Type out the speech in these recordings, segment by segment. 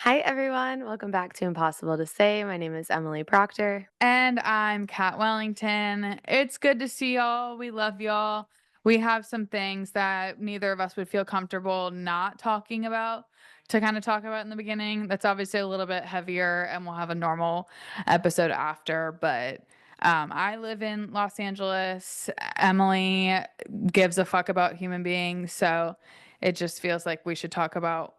Hi, everyone. Welcome back to Impossible to Say. My name is Emily Proctor. And I'm Kat Wellington. It's good to see y'all. We love y'all. We have some things that neither of us would feel comfortable not talking about to kind of talk about in the beginning. That's obviously a little bit heavier, and we'll have a normal episode after. But I live in Los Angeles. Emily gives a fuck about human beings. So it just feels like we should talk about,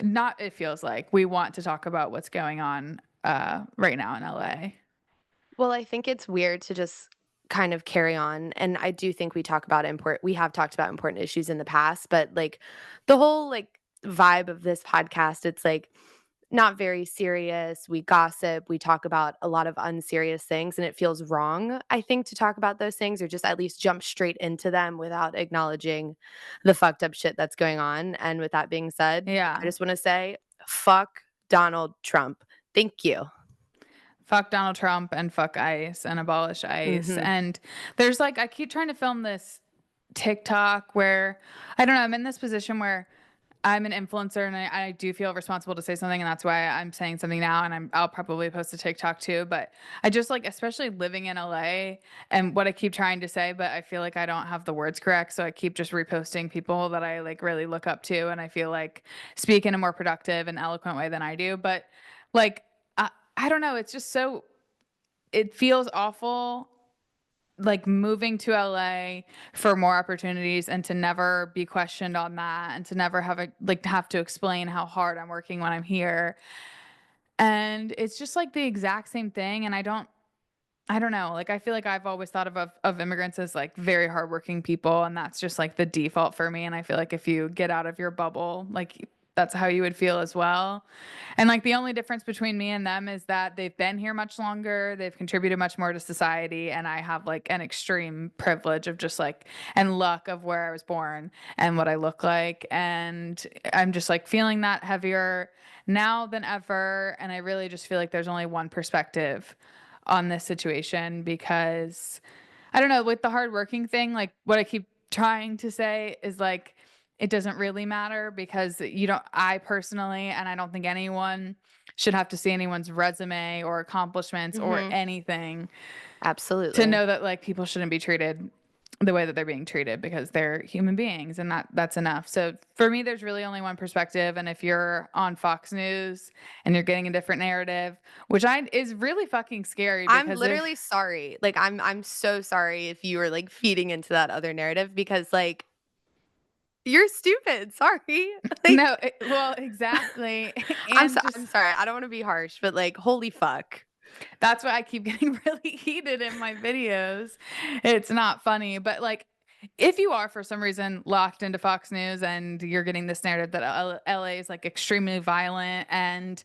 not it feels like, we want to talk about what's going on right now in LA. Well, I think it's weird to just kind of carry on. And I do think we have talked about important issues in the past, but like the whole vibe of this podcast, it's like not very serious. We gossip, we talk about a lot of unserious things, and it feels wrong, I think, to talk about those things or just at least jump straight into them without acknowledging the fucked up shit that's going on. And with that being said, I Yeah. just want to say, fuck Donald Trump. Thank you. Fuck Donald Trump and fuck ICE and abolish ICE. Mhm. And there's like, I keep trying to film this TikTok where I don't know, I'm in this position where I'm an influencer and I do feel responsible to say something. And that's why I'm saying something now. And I'll probably post a TikTok too. But I just like, especially living in LA and what I keep trying to say, but I feel like I don't have the words correct. So I keep just reposting people that I like really look up to. And I feel like speak in a more productive and eloquent way than I do. But like, I don't know. It's just so, it feels awful like moving to LA for more opportunities and to never be questioned on that and to never have to explain how hard I'm working when I'm here. And it's just like the exact same thing. And I don't know. Like I feel like I've always thought of immigrants as like very hardworking people, and that's just like the default for me. And I feel like if you get out of your bubble, like that's how you would feel as well. And like the only difference between me and them is that they've been here much longer, they've contributed much more to society, and I have like an extreme privilege of just like and luck of where I was born and what I look like. And I'm just like feeling that heavier now than ever. And I really just feel like there's only one perspective on this situation because I don't know, with the hardworking thing, like what I keep trying to say is like it doesn't really matter because you don't I personally and I don't think anyone should have to see anyone's resume or accomplishments or Mhm. anything to Absolutely. know that like people shouldn't be treated the way that they're being treated because they're human beings and that's enough. So for me there's really only one perspective, and if you're on Fox News and you're getting a different narrative, which I is really fucking scary I'm because there literally sorry. Like, I'm so sorry if you were, like, feeding into that other narrative because, like, you're stupid. Sorry. no, Like, well, exactly. And I'm just sorry. I don't wanna be harsh, but, like, holy fuck. that's why I keep getting really heated in my videos. It's not funny, but like if you are for some reason locked into Fox News and you're getting this narrative that LA is like extremely violent and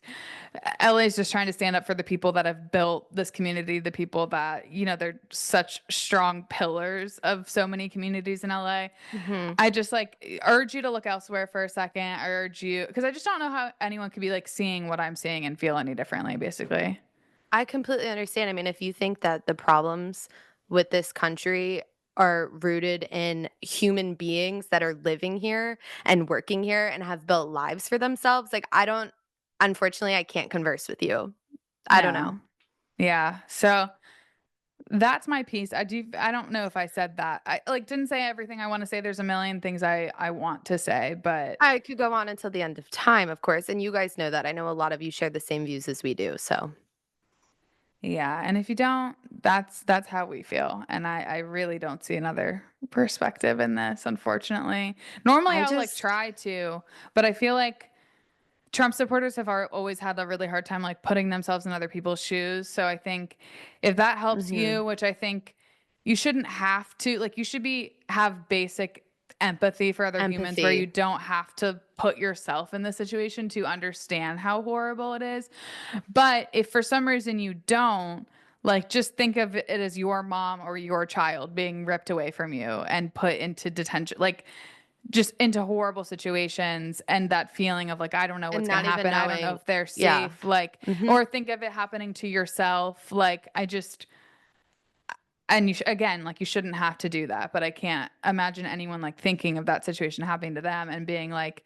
LA is just trying to stand up for the people that have built this community, the people that, they're such strong pillars of so many communities in LA. Mhm. I just like urge you to look elsewhere for a second. I urge you because I just don't know how anyone could be like seeing what I'm seeing and feel any differently, basically. I completely understand. I mean, if you think that the problems with this country are rooted in human beings that are living here and working here and have built lives for themselves, like, I don't unfortunately, I can't converse with you. I don't know. No. Yeah. So that's my piece. I don't know if I said that. I like didn't say everything I want to say. There's a million things I want to say, but I could go on until the end of time, of course, and you guys know that. I know a lot of you share the same views as we do, so yeah, and if you don't, that's how we feel. And I really don't see another perspective in this, unfortunately. Normally I I'll like just try to, but I feel like Trump supporters have always had a really hard time like putting themselves in other people's shoes. So I think if that helps mhm, you, which I think you shouldn't have to, like you should have basic empathy for other humans where you empathy. don't have to put yourself in the situation to understand how horrible it is. But if for some reason you don't, like just think of it as your mom or your child being ripped away from you and put into detention. Like just into horrible situations and that feeling of like I don't know And what's going to not even happen. I don't know knowing if they're yeah. safe, like Mhm. or think of it happening to yourself. Like I just and again, like you shouldn't have to do that, but I can't imagine anyone like thinking of that situation happening to them and being like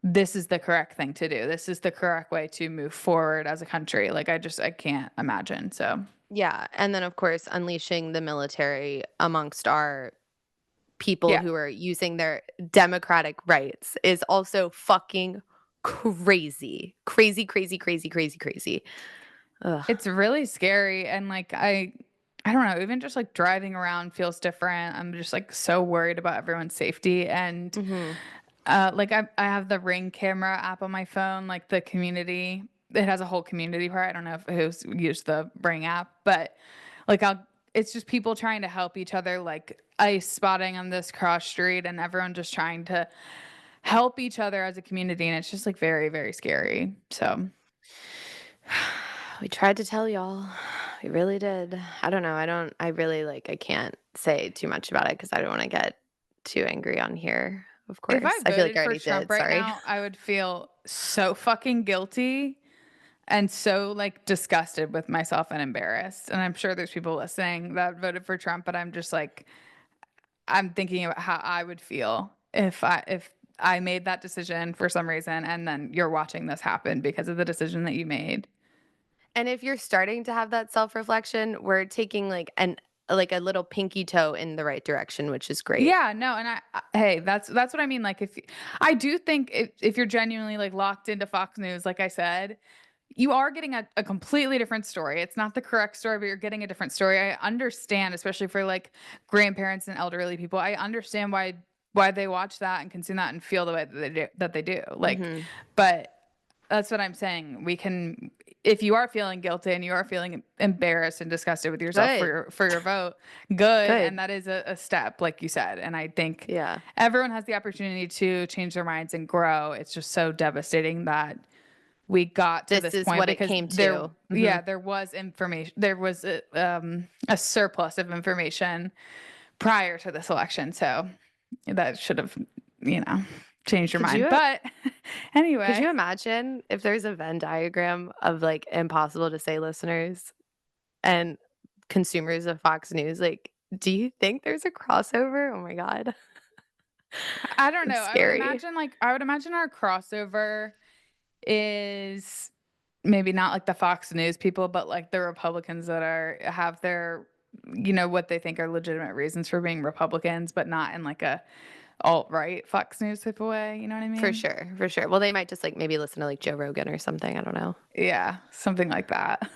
this is the correct thing to do. This is the correct way to move forward as a country. Like I can't imagine. So Yeah, and then, of course, unleashing the military amongst our people yeah, who are using their democratic rights is also fucking crazy. Crazy, crazy, crazy, crazy, crazy. Ugh. it's really scary. And like, I don't know, even just like driving around feels different. I'm just like so worried about everyone's safety. And Mhm. like I have the Ring camera app on my phone, like the community. It has a whole community part. I don't know if who's used the Ring app, but like it's just people trying to help each other, like ice spotting on this cross street, and everyone just trying to help each other as a community, and it's just like very, very scary. So We tried to tell y'all. We really did. I don't know. I really like, I can't say too much about it because I don't want to get too angry on here, of if I course. I feel like I voted for already Trump did. right Sorry. now, I would feel so fucking guilty and so like disgusted with myself and embarrassed. And I'm sure there's people listening that voted for Trump, but I'm just like, I'm thinking about how I would feel if I made that decision for some reason and then you're watching this happen because of the decision that you made. And if you're starting to have that self-reflection, we're taking like a little pinky toe in the right direction, which is great. Yeah, no, and hey, that's what I mean. Like, if I do think if you're genuinely like locked into Fox News, like I said, you are getting a completely different story. It's not the correct story, but you're getting a different story. I understand, especially for like grandparents and elderly people. I understand why they watch that and consume that and feel the way that they do. Like, Mhm. but that's what I'm saying. We can, if you are feeling guilty and you are feeling embarrassed and disgusted with yourself for Good. your vote, good. And Good. that is a step, like you said. And I think Yeah. everyone has the opportunity to change their minds and grow. It's just so devastating that we got to This this is point what it because came to. yeah, Mhm. there was information, there was a surplus of information prior to this election. So that should have, you know, changed your Could mind. you But could anyway. you imagine if there's a Venn diagram of, like, impossible to say listeners and consumers of Fox News? Like, do you think there's a crossover? Oh my god. I don't know. It's scary. I would imagine our crossover is maybe not like the Fox News people, but like the Republicans that are have their what they think are legitimate reasons for being Republicans, but not in like a alt-right Fox News type of way, you know what I For mean? sure, for sure. Well, they might just, like, maybe listen to, like, Joe Rogan or something, I don't know. Yeah, something like that.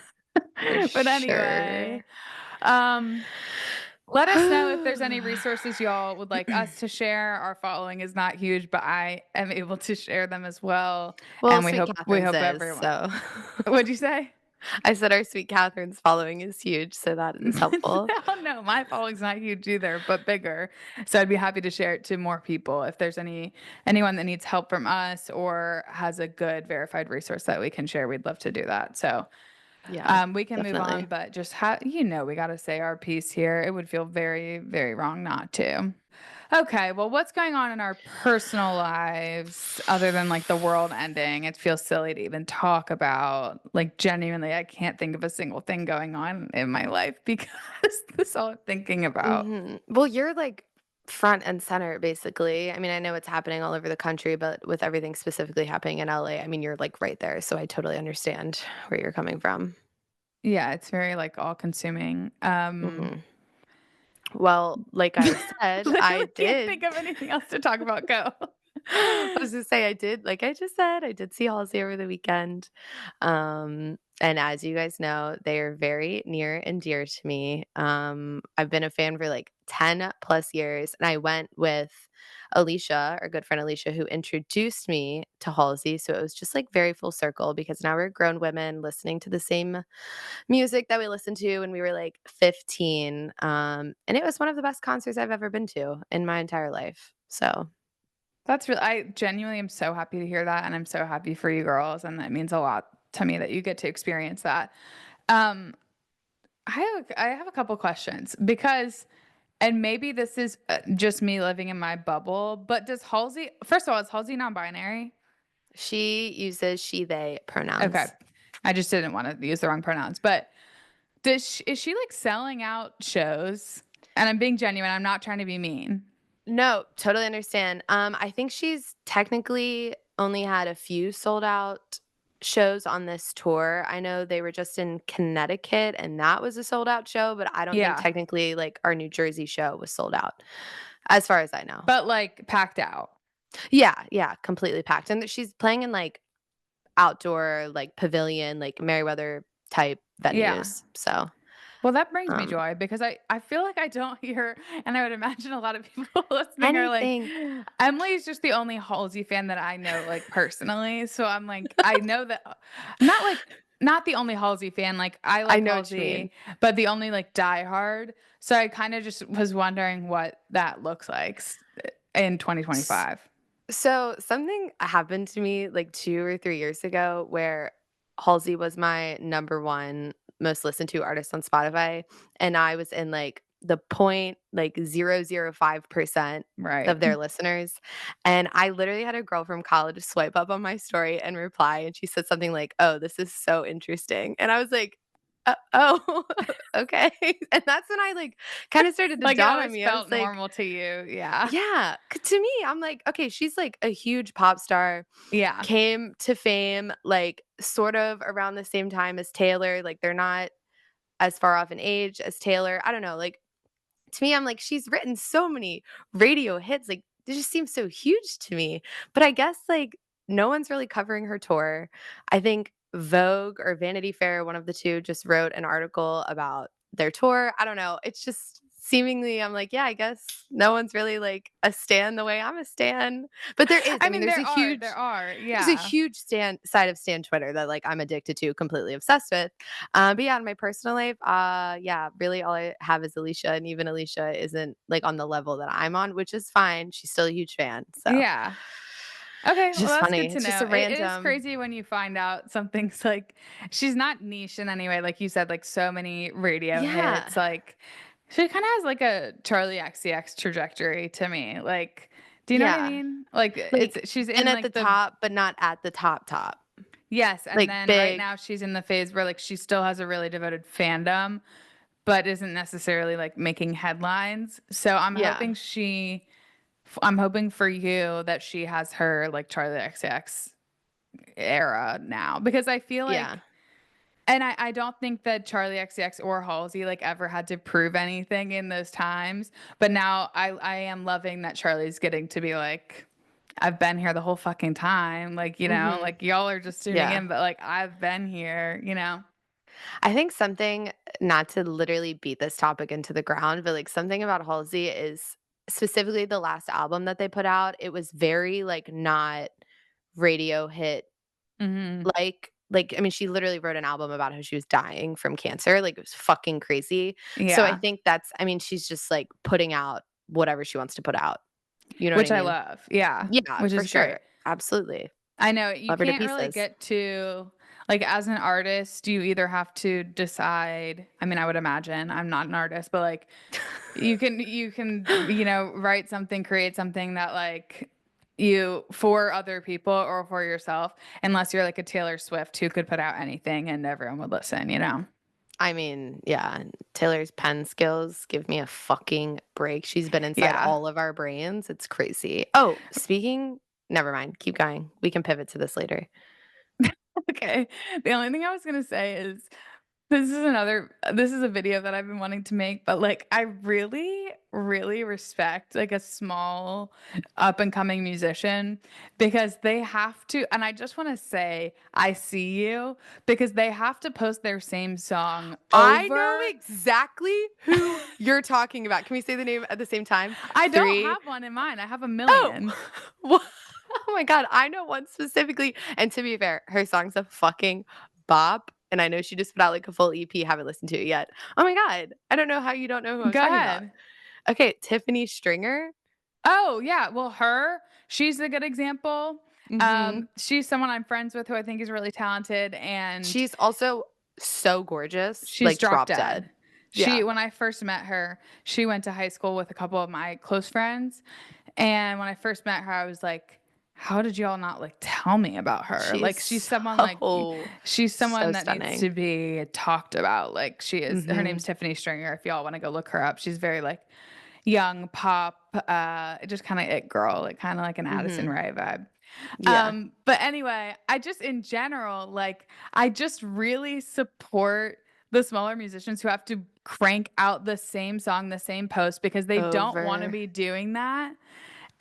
For But sure. anyway, um let us know if there's any resources y'all would like us to share. Our following is not huge, but I am able to share them as well. Well, And Sweet we Catherine's hope is, everyone. so What'd you say? I said our Sweet Catherine's following is huge, so that is helpful. No, no, my following's not huge either, but bigger. So I'd be happy to share it to more people. If there's anyone that needs help from us or has a good verified resource that we can share, we'd love to do that. So Yeah, we can move on, definitely. but just we got to say our piece here. It would feel very, very wrong not to. Okay, well, what's going on in our personal lives other than like the world ending? It feels silly to even talk about. Like, genuinely, I can't think of a single thing going on in my life because this is all I'm thinking about. Mhm. Well, you're, like, front and center, basically. I mean, I know it's happening all over the country, but with everything specifically happening in LA, I mean, you're, like, right there, so I totally understand where you're coming from. Yeah, it's very like all consuming. Mhm. Well, like I said, I Literally can't did think of anything else to talk about. Go. I was gonna say I did like I just said, I did see Halsey over the weekend. And as you guys know, they are very near and dear to me. I've been a fan for like 10 plus years, and I went with Alicia, our good friend Alicia, who introduced me to Halsey. So it was just like very full circle because now we're grown women listening to the same music that we listened to when we were like 15. And it was one of the best concerts I've ever been to in my entire life. So That's real. I genuinely am so happy to hear that, and I'm so happy for you girls, and that means a lot to me that you get to experience that. Um, I have a couple questions because, and maybe this is just me living in my bubble, but does Halsey? First of all, is Halsey non-binary? she uses she, they Okay, pronouns. I just didn't want to use the wrong pronouns, but is she like selling out shows? And I'm being genuine. I'm not trying to be mean. No, totally understand. I think she's technically only had a few sold out shows on this tour. I know they were just in Connecticut, and that was a sold out show, but I don't think Yeah. technically, like, our New Jersey show was sold out, as far as I know. But, like, packed out. Yeah, yeah, completely packed, and she's playing in, like, outdoor, like, pavilion, like, Merriweather type Yeah. venues, so, Well, that brings me um, joy because I feel like I don't hear, and I would imagine a lot of people listening are like, anything Emily's just the only Halsey fan that I know, like, personally, so I'm like, I know that not like not the only Halsey fan, like, I I like know what you mean. Halsey, but the only, like, diehard, so I kinda just was wondering what that looks like in S 2025. So, something happened to me, like, 2 or 3 years ago where Halsey was my number 1 most listened to artist on Spotify, and I was in, like, the point, like, 0.005% Right. of their listeners, and I literally had a girl from college swipe up on my story and reply, and she said something like, "Oh, this is so interesting," and I was like, oh, okay," and that's when I, like, kinda started to Like, it dawn on always me. I was felt like, normal to you, yeah. yeah, to me, I'm like, okay, she's like a huge pop star, Yeah. came to fame like sort of around the same time as Taylor. Like they're not as far off in age as Taylor. I don't know. Like to me, I'm like, she's written so many radio hits. Like it just seems so huge to me. But I guess like no one's really covering her tour. I think Vogue or Vanity Fair, one of the two, just wrote an article about their tour. I don't know. It's just seemingly, I'm like, yeah, I guess no one's really like a stan the way I'm a stan. But there is, I I mean, mean, there are, there's a yeah. huge stan side of stan Twitter that like I'm addicted to, completely obsessed with. But yeah, in my personal life, yeah, really all I have is Alicia, and even Alicia isn't like on the level that I'm on, which is fine. She's still a huge fan. So Yeah. Okay, it's well, just that's good funny. to It's just know. a It is random, crazy when you find out something's like she's not niche in any way, like you said, like so many radio hits. yeah, Like she kind of has like a Charlie XCX trajectory to me. Like, do you know what I yeah. mean? Like Like she's been in at the like the top, but not at the top top. yes, and Like then right big, now she's in the phase where like she still has a really devoted fandom, but isn't necessarily like making headlines. So yeah, I'm hoping for you that she has her like Charlie XCX era now because I feel yeah, like and I don't think that Charlie XCX or Halsey like ever had to prove anything in those times. But now I am loving that Charlie's getting to be like, I've been here the whole fucking time. Like, mhm, like y'all are just tuning yeah. in, but like I've been here. I think something, not to literally beat this topic into the ground, but like something about Halsey is specifically the last album that they put out. It was very like not radio hit Hmm. like I mean, she literally wrote an album about how she was dying from cancer. Like it was fucking crazy. So I Yeah. think that's, I mean, she's just like putting out whatever she wants to put out. You know what I Which I mean? love. Yeah. Yeah, Which for is great. sure. Absolutely. I know you Love her to can't really pieces. get to like as an artist, you either have to decide. I mean, I would imagine I'm not an artist, but like you can write something, create something that like you for other people or for yourself, unless you're like a Taylor Swift who could put out anything and everyone would listen. I mean, yeah, Taylor's pen skills give me a fucking break. She's been inside Yeah. all of our brains. It's crazy. Oh, speaking, never mind. Keep going. We can pivot to this later. Okay. The only thing I was gonna say is this is a video that I've been wanting to make, but, like, I really, really respect, like, a small up and coming musician because they have to and I just wanna say, "I see you," because they have to post their same song I know over exactly who you're talking about. Can we say the name at the same time? I don't 3. have one in mind, I have a Oh, million. wha oh my god, I know one specifically, and to be fair, her song's a fucking bop, and I know she just put out, like, a full EP, haven't listened to it yet. Oh my god, I don't know how you don't know who I'm Go talking about. ahead. Okay, Tiffany Stringer. Oh, yeah, well, she's a good example. Mhm. She's someone I'm friends with who I think is really talented, and She's also so gorgeous, she's like, drop drop dead. dead. Yeah. When I first met her, she went to high school with a couple of my close friends, and when I first met her, I was like, "How did y'all not, like, tell me about her?" She's Like, she's so someone that needs to stunning. be talked about, like, her name's Mhm. Tiffany Stringer, if y'all wanna go look her up. She's very, like, young pop, just kinda it girl, like, kinda like an Addison Mhm. Rae vibe. Yeah. But anyway, I just in general, like, I just really support the smaller musicians who have to crank out the same song, the same post because they don't want to Over. be doing that.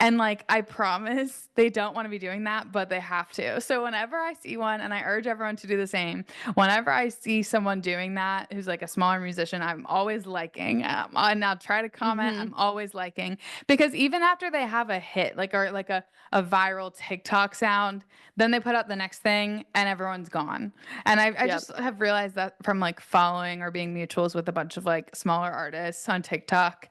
And, like, I promise they don't wanna be doing that, but they have to. So whenever I see one, and I urge everyone to do the same, whenever I see someone doing that who's, like, a smaller musician, I'm always liking, and I'll try to comment, Mhm. I'm always liking. Because even after they have a hit, like, or like a viral TikTok sound, then they put out the next thing and everyone's gone. And I Yep. just have realized that from, like, following or being mutuals with a bunch of, like, smaller artists on TikTok,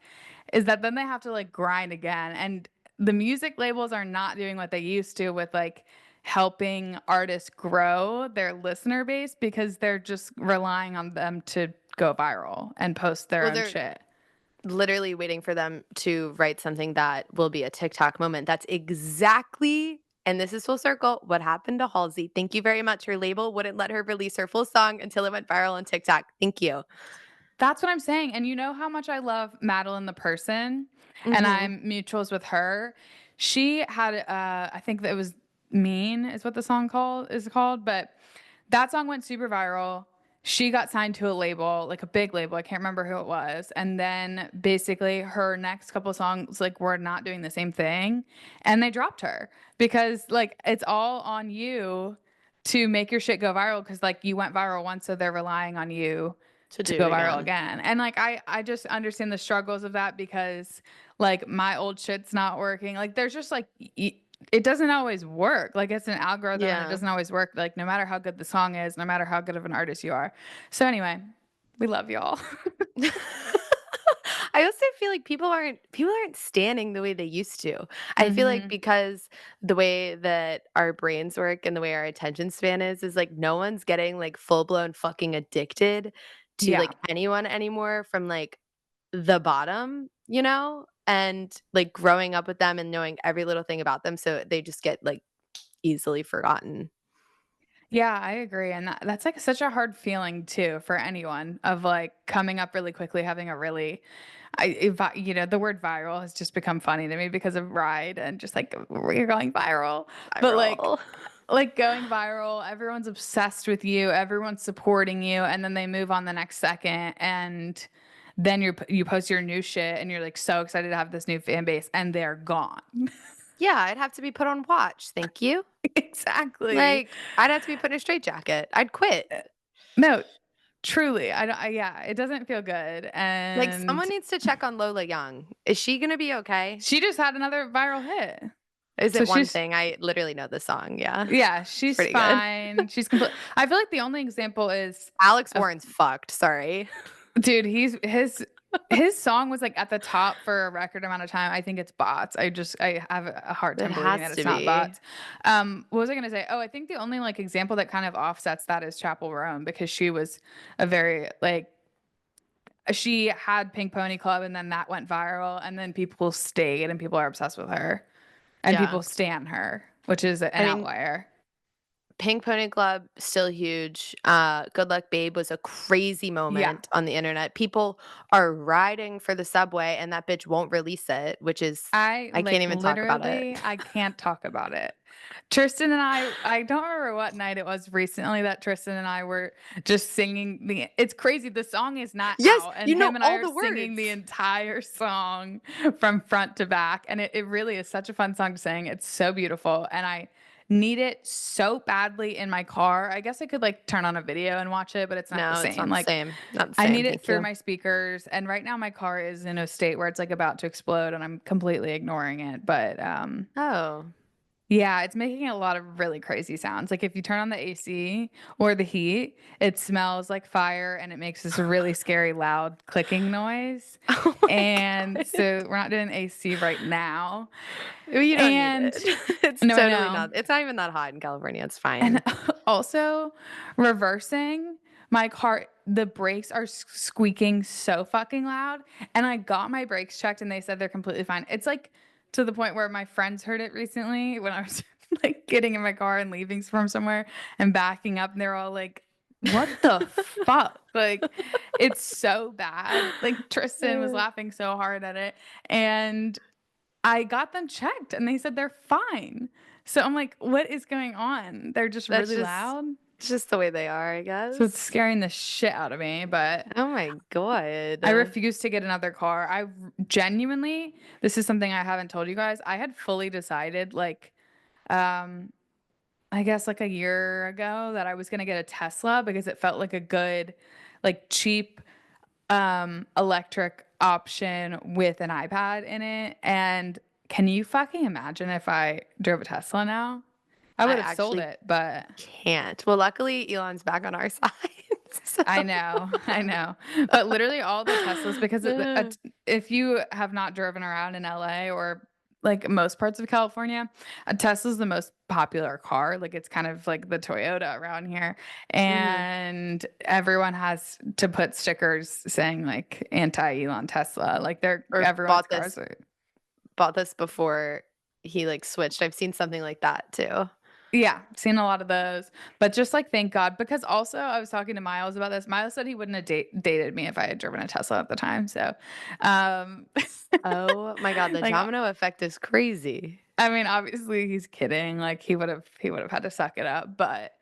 is that then they have to, like, grind again, and the music labels are not doing what they used to with like helping artists grow their listener base because they're just relying on them to go viral and post their Well, own they're shit. literally waiting for them to write something that will be a TikTok moment. That's exactly, and this is full circle, what happened to Halsey. Thank you very much. Her label wouldn't let her release her full song until it went viral on TikTok. Thank you. That's what I'm saying. And you know how much I love Madeline the person, and Mhm. I'm mutuals with her. She had I think that it was Mean is what the song called, but that song went super viral. She got signed to a label, like a big label. I can't remember who it was. And then basically her next couple songs like were not doing the same thing and they dropped her because like it's all on you to make your shit go viral because like you went viral once so they're relying on you To to do it go viral again. again. And like I just understand the struggles of that because like my old shit's not working. Like there's just like it doesn't always work. Like it's an algorithm and it Yeah. doesn't always work. Like no matter how good the song is, no matter how good of an artist you are. So anyway, we love y'all. I also feel like people aren't standing the way they used to. I feel like Mhm. because the way that our brains work and the way our attention span is like no one's getting like full blown fucking addicted to Yeah. like anyone anymore from like the bottom, you know? And like growing up with them and knowing every little thing about them so they just get like easily forgotten. Yeah, I agree. And that's like such a hard feeling too for anyone of like coming up really quickly, having a really you know, the word viral has just become funny to me because of Ride and just like you're going viral. But Viral. like going viral, everyone's obsessed with you, everyone's supporting you, and then they move on the next second and then you post your new shit and you're like so excited to have this new fan base and they're gone. Yeah, I'd have to be put on watch, thank you. Exactly. Like, I'd have to be put in a straitjacket. I'd quit. No, truly. I don't yeah, it doesn't feel good. Like, And someone needs to check on Lola Young. Is she gonna be okay? she just had another viral hit. Is So it One she's Thing? I literally know the song, yeah. yeah, It's she's pretty good. fine. She's complete. I feel like the only example is Alex a Warren's fucked, sorry. dude, his song was like at the top for a record amount of time. I think it's bots. I have a hard It time believing that has it's to not be. bots. What was I gonna say? Oh, I think the only like example that kind of offsets that is Chapel Roan because she was a very like she had Pink Pony Club and then that went viral and then people stayed and people are obsessed with her and Yeah. people stan her, which is an I mean, outlier. Pink Pony Club, still huge. Good Luck Babe was a crazy Yeah. moment on the internet. People are riding for the subway and that bitch won't release it, which is I I can't like even talk about it. literally I can't talk about it. Tristan and I don't remember what night it was recently that Tristan and I were just singing the it's crazy the song is not Yes, out and you know him and I all are the singing words. the entire song from front to back and it really is such a fun song to sing. It's so beautiful and I need it so badly in my car. I guess I could like turn on a video and watch it, but it's not the No, it's same. not the Like same. Not the I same, need it thank through you. my speakers, and right now my car is in a state where it's like about to explode, and I'm completely ignoring it. But Oh. yeah, it's making a lot of really crazy sounds. Like if you turn on the AC or the heat, it smells like fire, and it makes this really scary, loud clicking noise. Oh my And god. so we're not doing AC right now. Well, you don't need And it. It's no, I totally know. not it's not even that hot in California, it's And fine. also, reversing my car, the brakes are squeaking so fucking loud. And I got my brakes checked and they said they're completely fine. It's like to the point where my friends heard it recently when I was like getting in my car and leaving from somewhere and backing up. And they're all like, what the fuck? Like, it's so bad. Like, Tristan was laughing so hard at it. And I got them checked and they said they're fine. So I'm like, what is going on? They're just That's really just loud. it's just the way they are, I So it's guess. scaring the shit out of me, but Oh my I god. refuse to get another car. Genuinely, this is something I haven't told you guys. I had fully decided, like, um, I guess like a year ago that I was gonna get a Tesla because it felt like a good, like cheap, electric option with an iPad in it. And can you fucking imagine if I drove a Tesla now? I I would have sold actually it, but can't. Well, luckily Elon's back on our side. So I know, I know. But literally all the Teslas, because if you have not driven around in LA or like most parts of California, a Tesla's the most popular car. Like it's kind of like the Toyota around here. Mhm. And everyone has to put stickers saying like anti-Elon Tesla. Like Or everyone's cars are. bought this before he, like, switched. I've seen something like that too. Yeah, seen a lot of those. But just like thank God, because also I was talking to Miles about this. Miles said he wouldn't have dated me if I had driven a Tesla at the time. So, um, Oh my god, the like domino effect is crazy. I mean, obviously he's kidding. Like he would have had to suck it up. But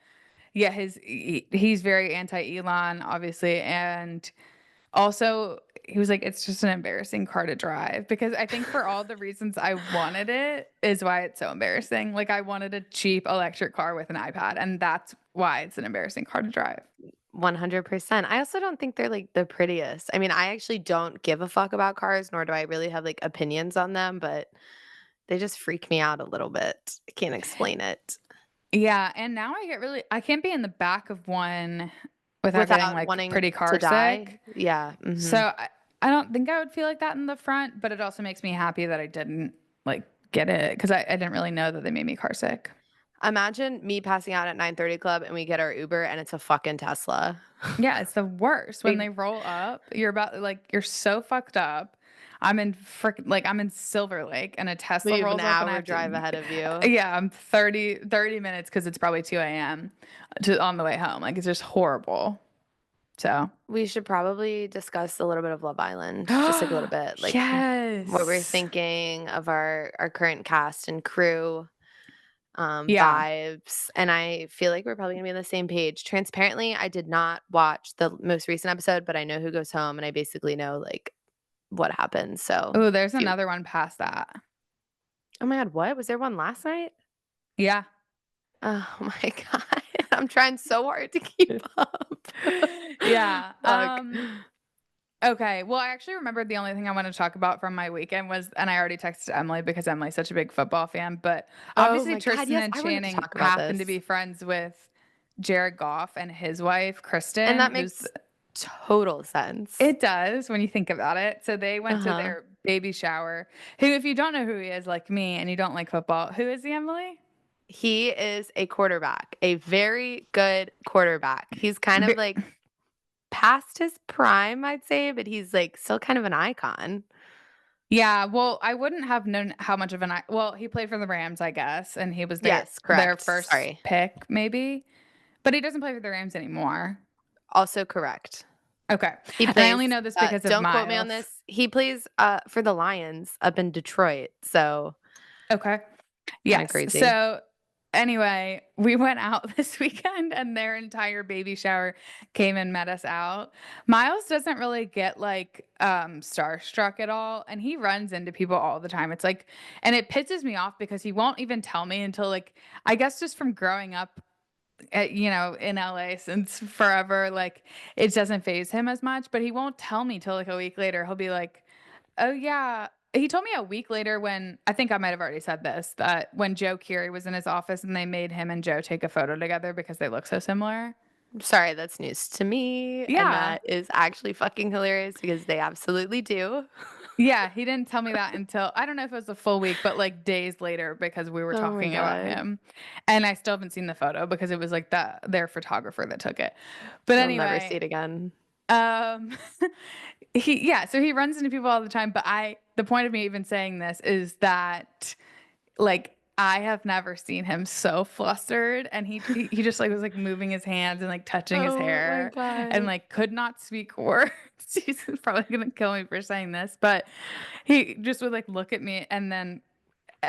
yeah, he's very anti Elon, obviously, and also, he was like, it's just an embarrassing car to drive because I think for all the reasons I wanted it is why it's so embarrassing. Like I wanted a cheap electric car with an iPad, and that's why it's an embarrassing car to drive. 100%. I also don't think they're, like, the prettiest. I mean, I actually don't give a fuck about cars, nor do I really have, like, opinions on them, but they just freak me out a little bit. I can't explain it. Yeah, and now I can't be in the back of one without getting Without like wanting pretty to car die? sick. Yeah, So mhm. I don't think I would feel like that in the front, but it also makes me happy that I didn't like get it because I didn't really know that they made me car sick. Imagine me passing out at 9:30 club and we get our Uber and it's a fucking Tesla. Yeah, it's the worst when Like, they roll up. You're so fucked up. I'm in Silver Lake and a we Tesla have an rolls up and I hour have drive to ahead of you. yeah, I'm 30 minutes because it's probably 2 a.m. to on the way home. Like it's just horrible. So We should probably discuss a little bit of Love Island, just, like, a little bit, like, what we're yes. thinking of our current cast and crew, Yeah. vibes, and I feel like we're probably gonna be on the same page. Transparently, I did not watch the most recent episode, but I know who goes home, and I basically know, like, what happens, so Oh, there's if you another one past that. Oh my god, what? Was there one last night? Yeah. Oh my god. I'm trying so hard to keep up. Yeah. Fuck. Okay. Well, I actually remembered the only thing I want to talk about from my weekend was, and I already texted Emily because Emily's such a big football fan, but Oh obviously my god, Tristan yes, and I wanted to Channing talk about happen to this. be friends with Jared Goff and his wife, And Kristen, that makes total sense. it does when you think about it. So they went to Uh-huh. their baby shower. Who, if you don't know who he is, like me, and you don't like football, who is he, Emily? He is a quarterback, a very good quarterback. He's kind of, Bi- like, past his prime, I'd say, but he's, like, still kind of an icon. Yeah, well, I wouldn't have known how much of an well, he played for the Rams, I guess, and he was Yes, their correct. first Sorry. pick, maybe. But he doesn't play for the Rams anymore. Also correct. Okay. He And I plays, only know this because of don't quote me on Miles. this, he plays, for the Lions up in Detroit, so Okay. kinda Yes. crazy. So anyway, we went out this weekend and their entire baby shower came and met us out. Miles doesn't really get like starstruck at all and he runs into people all the time. It's like and it pisses me off because he won't even tell me until like I guess just from growing up in LA since forever, like it doesn't phase him as much, but he won't tell me till like a week later. He'll be like, "Oh yeah." He told me a week later when I think I might have already said this, that when Joe Keery was in his office and they made him and Joe take a photo together because they look so similar. Sorry, that's news to me, and Yeah. that is actually fucking hilarious because they absolutely do. Yeah, he didn't tell me that until I don't know if it was a full week, but like days later because we were Oh my talking about god. him. And I still haven't seen the photo because it was like their photographer that took it. But I'll never see anyway, it again. Um, so he runs into people all the time, but the point of me even saying this is that like I have never seen him so flustered and he just like was like moving his hands and like touching his Oh my hair and god. like could not speak words. He's probably gonna kill me for saying this, but he just would like look at me and then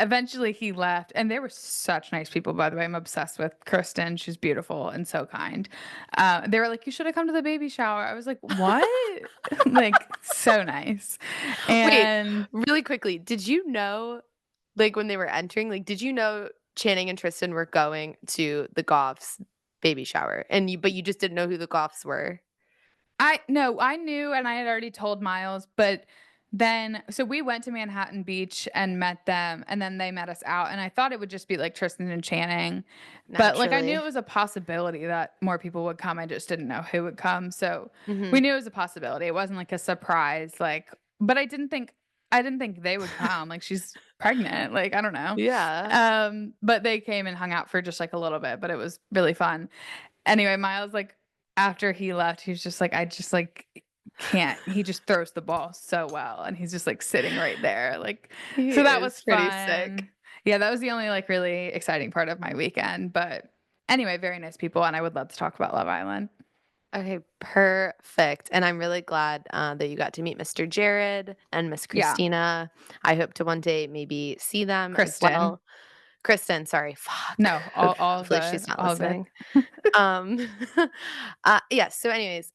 eventually he left, and they were such nice people, by the way. I'm obsessed with Kristen. She's beautiful and so kind. They were like, "You should have come to the baby shower." I was like, "What?" Like, so nice. Wait, And really quickly, did you know, like, when they were entering, like, did you know Channing and Tristan were going to the Goffs' baby shower? And but you just didn't know who the Goffs were? I no, I knew and I had already told Miles, but then so we went to Manhattan Beach and met them, and then they met us out, and I thought it would just be like Tristan and Channing. But like I knew it Naturally. was a possibility that more people would come. I just didn't know who would come. So we Mhm. knew it was a possibility. It wasn't like a surprise, like but I didn't think they would come. Like she's pregnant. Like, I don't know. Yeah. But they came and hung out for just like a little bit, but it was really fun. Anyway, Miles, like, after he left, he was just like, "I just, like, can't." He just throws the ball so well, and he's just, like, sitting right there, like He so that is was pretty sick. fun. Yeah, that was the only, like, really exciting part of my weekend, but anyway, very nice people, and I would love to talk about Love Island. Okay, perfect, and I'm really glad, that you got to meet Mr. Jared and Miss Yeah, Christina. I hope to one day maybe see them as Kristen. well. Kristen, sorry, fuck. No, all Okay, all hopefully good, she's not all good. listening. Um, yes, so anyways,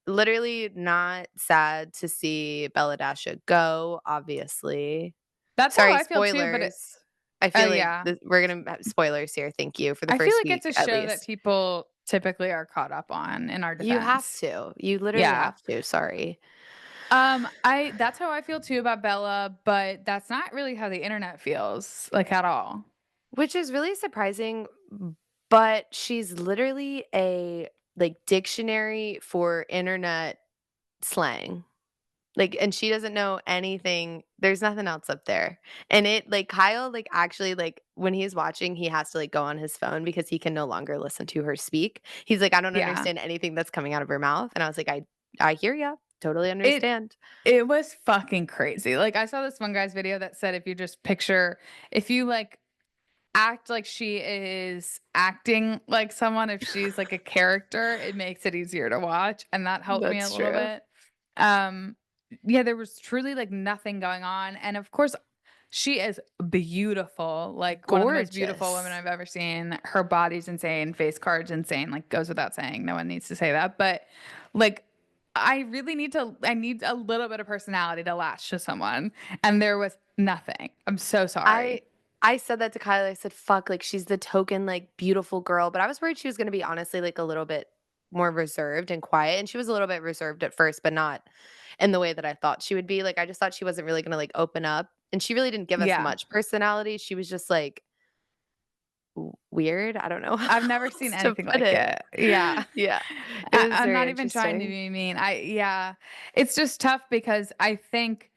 literally not sad to see Bella Dasha go, obviously. That's how Sorry, I feel too, but it spoilers. I oh, feel like yeah. we're gonna have spoilers here, thank you, for the I feel first like it's week, a at show that least. people typically are caught up on in our You have defense. to. You literally Yeah. have to, sorry. I that's how I feel too about Bella, but that's not really how the internet feels, like, at all. Which is really surprising, but she's literally a, like, dictionary for internet slang. Like, and she doesn't know anything, there's nothing else up there. And it like, Kyle, like, actually, like, when he's watching, he has to, like, go on his phone because he can no longer listen to her speak. He's like, "I don't Yeah. understand anything that's coming out of her mouth." And I was like, I hear ya. Totally It understand." it was fucking crazy. Like, I saw this one guy's video that said if you, like, act like she is acting like someone, if she's, like, a character, it makes it easier to watch, and that helped me a That's little true. bit. Um, yeah, there was truly, like, nothing going on, and of course, she is beautiful, like, one of the most beautiful women Gorgeous. I've ever seen. Her body's insane, face card's insane, like, goes without saying, no one needs to say that, but, like, I need a little bit of personality to latch to someone, and there was nothing. I'm so I sorry. I said that to Kyle, I said, "Fuck, like, she's the token, like, beautiful girl," but I was worried she was gonna be honestly, like, a little bit more reserved and quiet, and she was a little bit reserved at first, but not in the way that I thought she would be. Like, I just thought she wasn't really gonna, like, open up, and she really didn't give us Yeah. much personality. She was just, like, weird. I don't know how I've never seen else to anything put like it. it. Yeah. Yeah, it was I'm very not even trying to interesting. be mean. Yeah. It's just tough because I think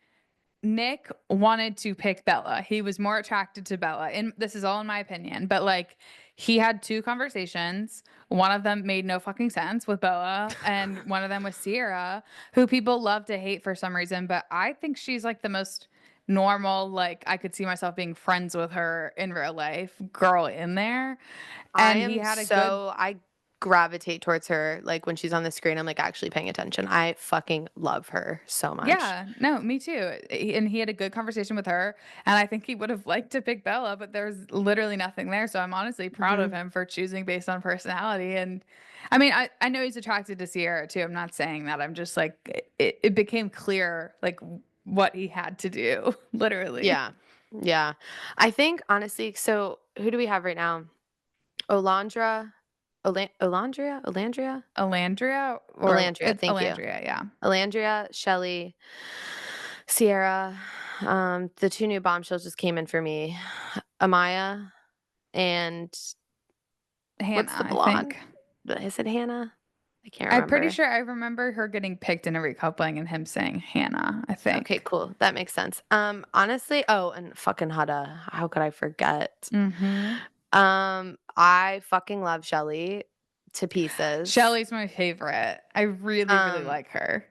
Nick wanted to pick Bella. He was more attracted to Bella, and this is all in my opinion, but, like, he had 2 conversations. One of them made no fucking sense with Bella, and one of them with Sierra, who people love to hate for some reason, but I think she's, like, the most normal, like, I could see myself being friends with her in real life girl in there, and he had a good I gravitate towards her, like, when she's on the screen, I'm, like, actually paying attention. I fucking love her so much. Yeah, no, me too. And he had a good conversation with her, and I think he would have liked to pick Bella, but there's literally nothing there. So I'm honestly proud of Mhm. him for choosing based on personality. And I mean, I know he's attracted to Sierra too. I'm not saying that. I'm just like it became clear like what he had to do, literally. Yeah. Yeah. I think honestly, so who do we have right now? Olandra, Olandria? Alandria or Olandria, it's thank you. Alandria, yeah. Olandria, Shelly, Sierra, the 2 new bombshells just came in for me. Amaya and what's Hannah, the I think. blonde? Is it Hannah? I can't I'm pretty remember. sure I remember her getting picked in a recoupling and him saying Hannah, I Okay, think. cool. That makes sense. Honestly, oh, and fucking Hada. How could I forget? Mhm. I fucking love Shelly to pieces. Shelly's my favorite. I really, really Um, like her.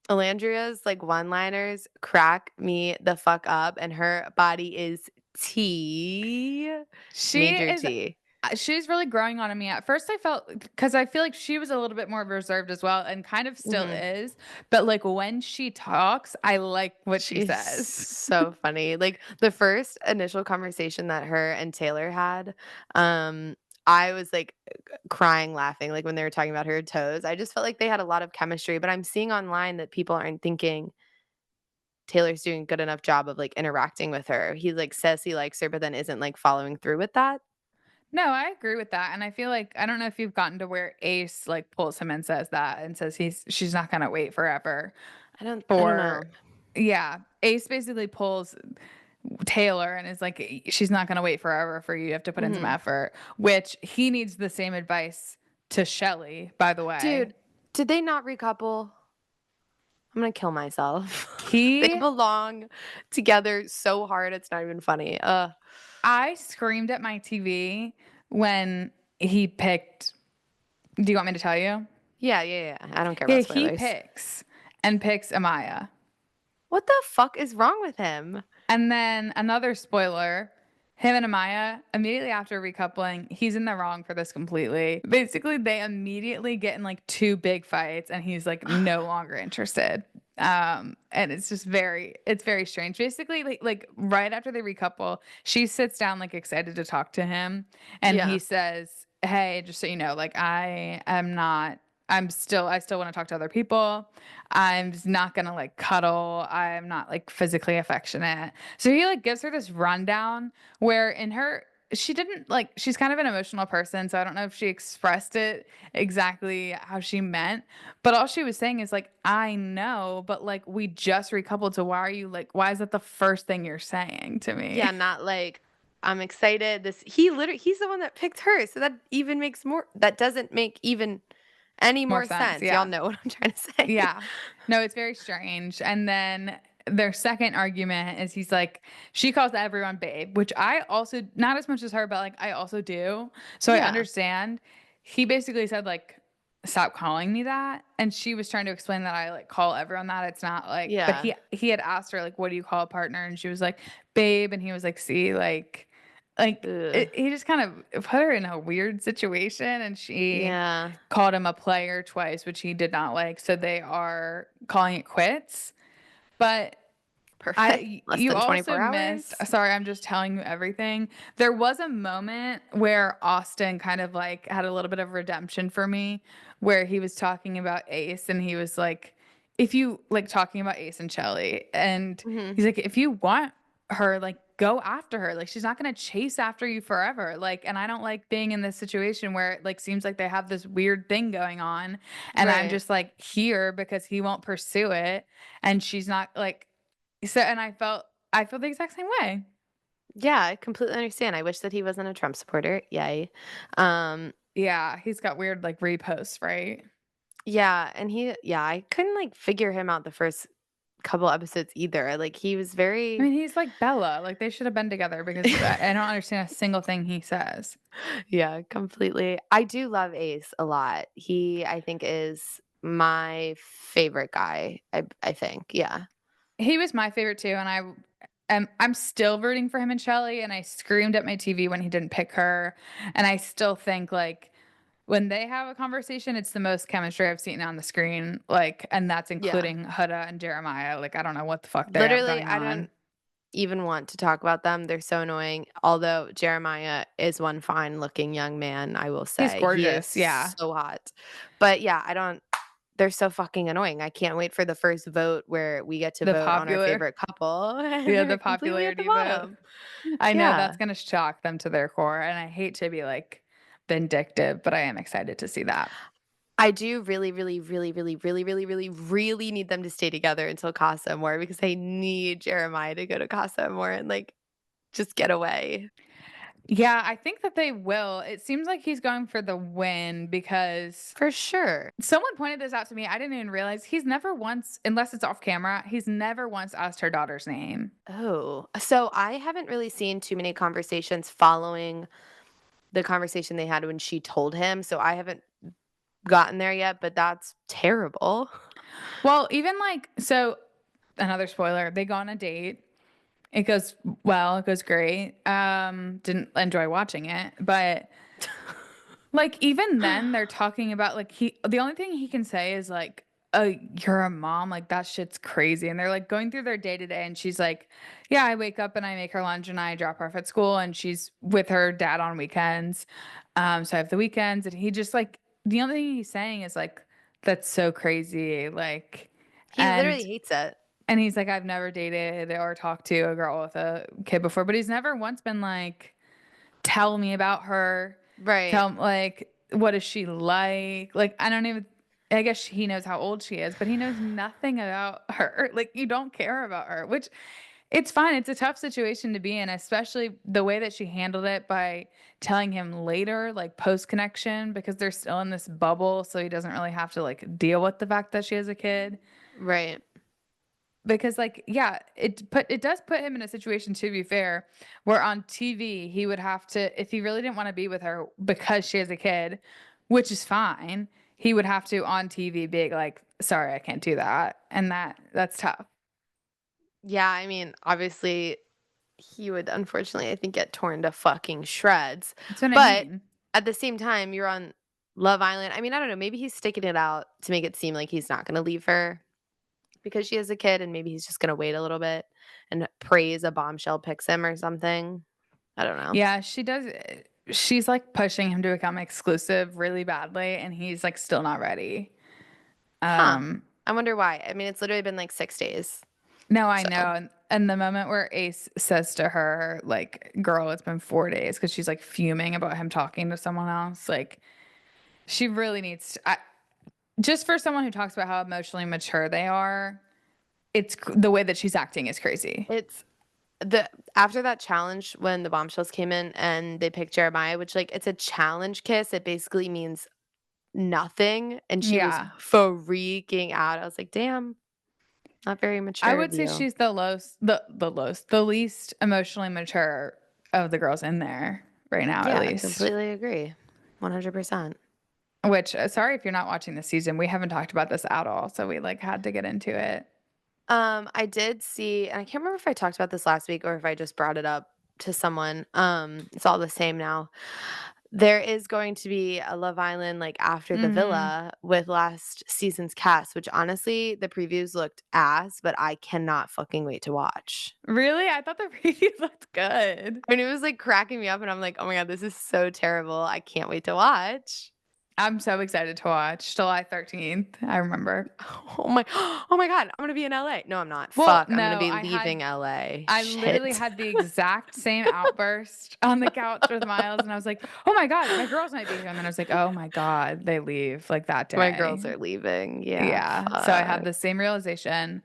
Alandria's, like, one-liners crack me the fuck up, and her body is tea, She major is tea. She's really growing on me. At first, I felt because I feel like she was a little bit more reserved as well, and kind of still Mhm. is. But like when she talks, I like what she She's says. so funny. Like, the first initial conversation that her and Taylor had, um, I was, like, crying laughing, like, when they were talking about her toes. I just felt like they had a lot of chemistry, but I'm seeing online that people aren't thinking Taylor's doing a good enough job of, like, interacting with her. He, like, says he likes her, but then isn't, like, following through with that. No, I agree with that, and I feel like I don't know if you've gotten to where Ace like pulls him and says that, and says she's not gonna wait forever I don't for. know. Yeah, Ace basically pulls Taylor and is like, she's not gonna wait forever for you. You have to put in some Mhm. effort, which he needs the same advice to Shelly, by the way. Dude, did they not recouple? I'm gonna kill myself. They He belong together so hard, it's not even funny. I screamed at my TV when he picked. Do you want me to tell you? Yeah, yeah, yeah. I don't care Yeah, about he spoilers. picks and picks Amaya. What the fuck is wrong with him? And then another spoiler, him and Amaya, immediately after recoupling, he's in the wrong for this completely. Basically, they immediately get in like two big fights and he's like no longer interested. And it's just it's very strange. Basically, like right after they recouple, she sits down like excited to talk to him, and he Yeah. says, "Hey, just so you know, like I am not I still want to talk to other people. I'm just not gonna like cuddle. I'm not like physically affectionate." So he like gives her this rundown where in her she didn't like she's kind of an emotional person, so I don't know if she expressed it exactly how she meant, but all she was saying is like, I know, but like we just recoupled, so why are you like why is that the first thing you're saying to Yeah, me? not like, "I'm excited." He's the one that picked her, so that doesn't make even any More more sense, sense. Y'all yeah. know what I'm trying to say. Yeah. No, it's very strange. And then their second argument is he's like, she calls everyone babe, which I also, not as much as her, but like I also do. So I Yeah. understand. He basically said, like, stop calling me that. And she was trying to explain that I like call everyone that. It's not like, but Yeah. he had asked her, like, what do you call a partner? And she was like, babe. And he was like, see, Ugh. he just kind of put her in a weird situation and she Yeah. called him a player twice, which he did not like. So they are calling it quits. But Perfect. Less you than also 24 missed, hours? sorry, I'm just telling you everything. There was a moment where Austin kind of like had a little bit of redemption for me, where he was talking about Ace and he was like, if you like talking about Ace and Shelly, and Mhm. he's like, if you want her, like go after her. Like she's not gonna chase after you forever. Like, and I don't like being in this situation where it like seems like they have this weird thing going on, and I'm Right. just like here because he won't pursue it, and she's not like so. And I feel the exact same way. Yeah, I completely understand. I wish that he wasn't a Trump supporter. Yay. Um, Yeah, he's got weird like reposts, right? yeah, I couldn't, like, figure him out the first couple episodes either. Like, he was I very mean, he's like Bella. Like they should have been together because I don't understand a single thing he says. Yeah, completely. I do love Ace a lot. He, I think, is my favorite guy, I think, yeah. He was my favorite too, and I'm still rooting for him and Shelly, and I screamed at my TV when he didn't pick her, and I still think like when they have a conversation, it's the most chemistry I've seen on the screen, like, and that's Yeah. including Huda and Jeremiah. Like, I don't know what the fuck they have Literally, going I on. don't even want to talk about them. They're so annoying. Although Jeremiah is one fine-looking young man, I will He's say. He is gorgeous, yeah. so hot. But yeah, I don't they're so fucking annoying. I can't wait for the first vote where we get to The vote on our popular, favorite couple, and yeah, they're the completely at the popularity vote. bottom. I know that's Yeah. gonna shock them to their core, and I hate to be like vindictive, but I am excited to see that. I do really, really, really, really, really, really, really, really need them to stay together until Casa Amor because I need Jeremiah to go to Casa Amor and, like, just get away. Yeah, I think that they will. It seems like he's going for the win because For sure. someone pointed this out to me. I didn't even realize he's never once, unless it's off camera, he's never once asked her daughter's name. Oh, so I haven't really seen too many conversations following the conversation they had when she told him, so I haven't gotten there yet, but that's terrible. Well, even like, so another spoiler, they go on a date. It goes well, it goes great. Didn't enjoy watching it, but Like, even then, they're talking about, like, the only thing he can say is, like, you're a mom, like, that shit's crazy," and they're, like, going through their day to day, and she's like, "Yeah, I wake up and I make her lunch and I drop her off at school, and she's with her dad on weekends, so I have the weekends," and he just, like the only thing he's saying is, like, "That's so crazy," like, He literally and hates it. he's like, "I've never dated or talked to a girl with a kid before," but he's never once been like, "Tell me about her. Right. Tell like, what is she like?" Like, I don't even I guess he knows how old she is, but he knows nothing about her. Like, you don't care about her, which it's fine. It's a tough situation to be in, especially the way that she handled it by telling him later, like post connection, because they're still in this bubble, so he doesn't really have to like deal with the fact that she has a kid. Right. Because like, yeah, it does put him in a situation, to be fair, where on TV he would have to, if he really didn't want to be with her because she has a kid, which is fine, he would have to on TV be like, sorry, I can't do that. And that's tough. Yeah, I mean, obviously, he would unfortunately, I think, get torn to fucking shreds. That's what I But mean. at the same time, you're on Love Island. I mean, I don't know, maybe he's sticking it out to make it seem like he's not gonna leave her because she has a kid, and maybe he's just gonna wait a little bit and praise a bombshell picks him or something. I don't know. Yeah, she does. She's like pushing him to become exclusive really badly, and he's like still not ready. Huh. Um, I wonder why. I mean, it's literally been, like, 6 days, no, I so know. And the moment where Ace says to her, like, girl, it's been 4 days because she's like fuming about him talking to someone else, like, she really needs to, just for someone who talks about how emotionally mature they are, the way that she's acting is crazy. it's the after that challenge when the bombshells came in and they picked Jeremiah, which, like, it's a challenge kiss, it basically means nothing, and she was Yeah. freaking out. I was like, "Damn, not very I mature of would say you." she's the least emotionally mature of the girls in there right now, at Yeah, I least. completely agree. 100%. Which, sorry if you're not watching this season. We haven't talked about this at all, so we like had to get into it. I did see and I can't remember if I talked about this last week or if I just brought it up to someone. It's all the same now. There is going to be a Love Island, like, after the Mhm. villa with last season's cast, which honestly, the previews looked ass, but I cannot fucking wait to watch. Really? I thought the preview looked good. And it was, like, cracking me up, and I'm like, "Oh my god, this is so terrible. I can't wait to watch." I'm so excited to watch July 13th, I remember. Oh my oh my god, I'm gonna be in LA. No, I'm not. Well, Fuck, I'm gonna no, be leaving LA. I literally Shit. had the exact same outburst on the couch with Miles, and I was like, "Oh my god, my girls might be here," and then I was like, "Oh my god, they leave, like, that My day." girls are leaving. Yeah, Yeah, so I had fuck. the same realization.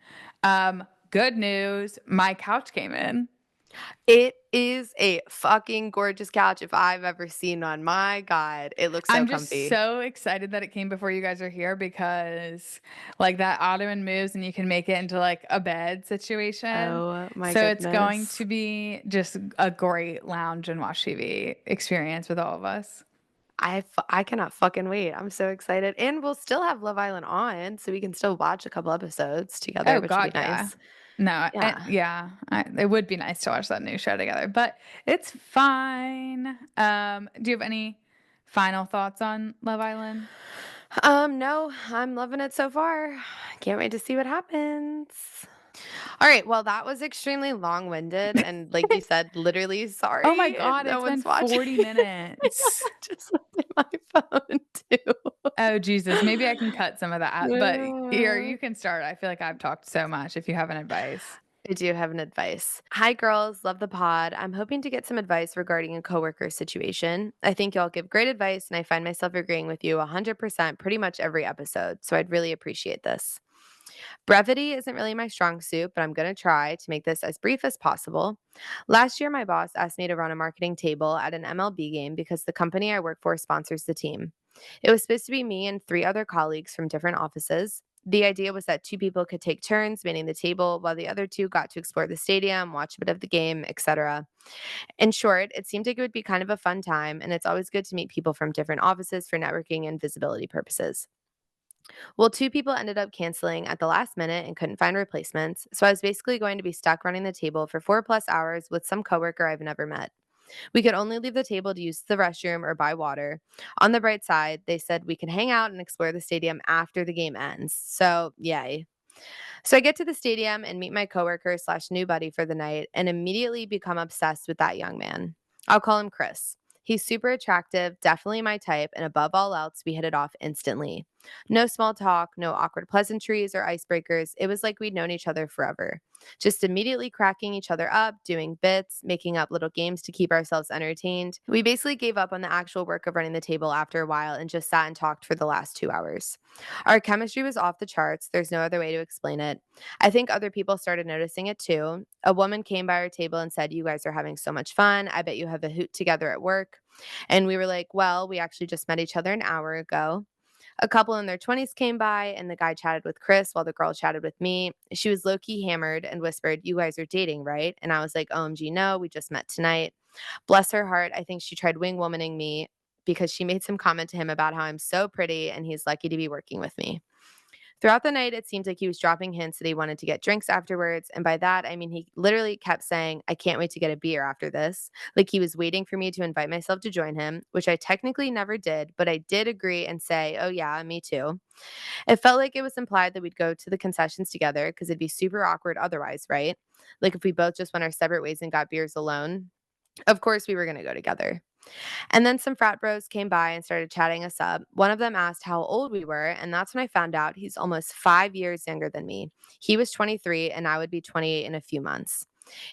Good news, my couch came in. It is a fucking gorgeous couch if I've ever seen one. My god, it looks so I'm just comfy. so excited that it came before you guys are here because, like, that ottoman moves and you can make it into, like, a bed situation. Oh my So it's going goodness. to be just a great lounge and watch TV experience with all of us. I cannot fucking wait. I'm so excited, and we'll still have Love Island on, so we can still watch a couple episodes together, Oh which will be god, yeah. nice. No, Yeah. yeah, it would be nice to watch that new show together, but it's fine. Do you have any final thoughts on Love Island? No, I'm loving it so far. Can't wait to see what happens. All right, well, that was extremely long-winded, and like you said, literally Oh my sorry if god, no it's been one's watching. 40 minutes. I just looked at my phone too. Oh, Jesus. Maybe I can cut some of that, but here, Uh, you can start. I feel like I've talked so much if you have an advice. I do have an advice. Hi, girls. Love the pod. I'm hoping to get some advice regarding a coworker situation. I think y'all give great advice, and I find myself agreeing with you 100% pretty much every episode. So I'd really appreciate this. Brevity isn't really my strong suit, but I'm going to try to make this as brief as possible. Last year, my boss asked me to run a marketing table at an MLB game because the company I work for sponsors the team. It was supposed to be me and three other colleagues from different offices. The idea was that two people could take turns manning the table while the other two got to explore the stadium, watch a bit of the game, etc. In short, it seemed like it would be kind of a fun time, and it's always good to meet people from different offices for networking and visibility purposes. Well, two people ended up canceling at the last minute and couldn't find replacements, so I was basically going to be stuck running the table for 4+ hours with some coworker I've never met. We could only leave the table to use the restroom or buy water. On the bright side, they said we can hang out and explore the stadium after the game ends. So, yay. So I get to the stadium and meet my coworker slash new buddy for the night and immediately become obsessed with that young man. I'll call him Chris. He's super attractive, definitely my type, and above all else, we hit it off instantly. No small talk, no awkward pleasantries or icebreakers. It was like we'd known each other forever. Just immediately cracking each other up, doing bits, making up little games to keep ourselves entertained. We basically gave up on the actual work of running the table after a while and just sat and talked for the last 2 hours. Our chemistry was off the charts. There's no other way to explain it. I think other people started noticing it too. A woman came by our table and said, "You guys are having so much fun. I bet you have a hoot together at work." And we were like, "Well, we actually just met each other an hour ago." A couple in their 20s came by, and the guy chatted with Chris while the girl chatted with me. She was low key hammered and whispered, "You guys are dating, right?" And I was like, "OMG, no, we just met tonight." Bless her heart, I think she tried wing womaning me because she made some comment to him about how I'm so pretty and he's lucky to be working with me. Throughout the night, it seemed like he was dropping hints that he wanted to get drinks afterwards. And by that, I mean, he literally kept saying, "I can't wait to get a beer after this." Like he was waiting for me to invite myself to join him, which I technically never did, but I did agree and say, "Oh, yeah, me too." It felt like it was implied that we'd go to the concessions together because it'd be super awkward otherwise, right? Like if we both just went our separate ways and got beers alone. Of course, we were going to go together. And then some frat bros came by and started chatting us up. One of them asked how old we were, and that's when I found out he's almost 5 years younger than me. He was 23, and I would be 28 in a few months.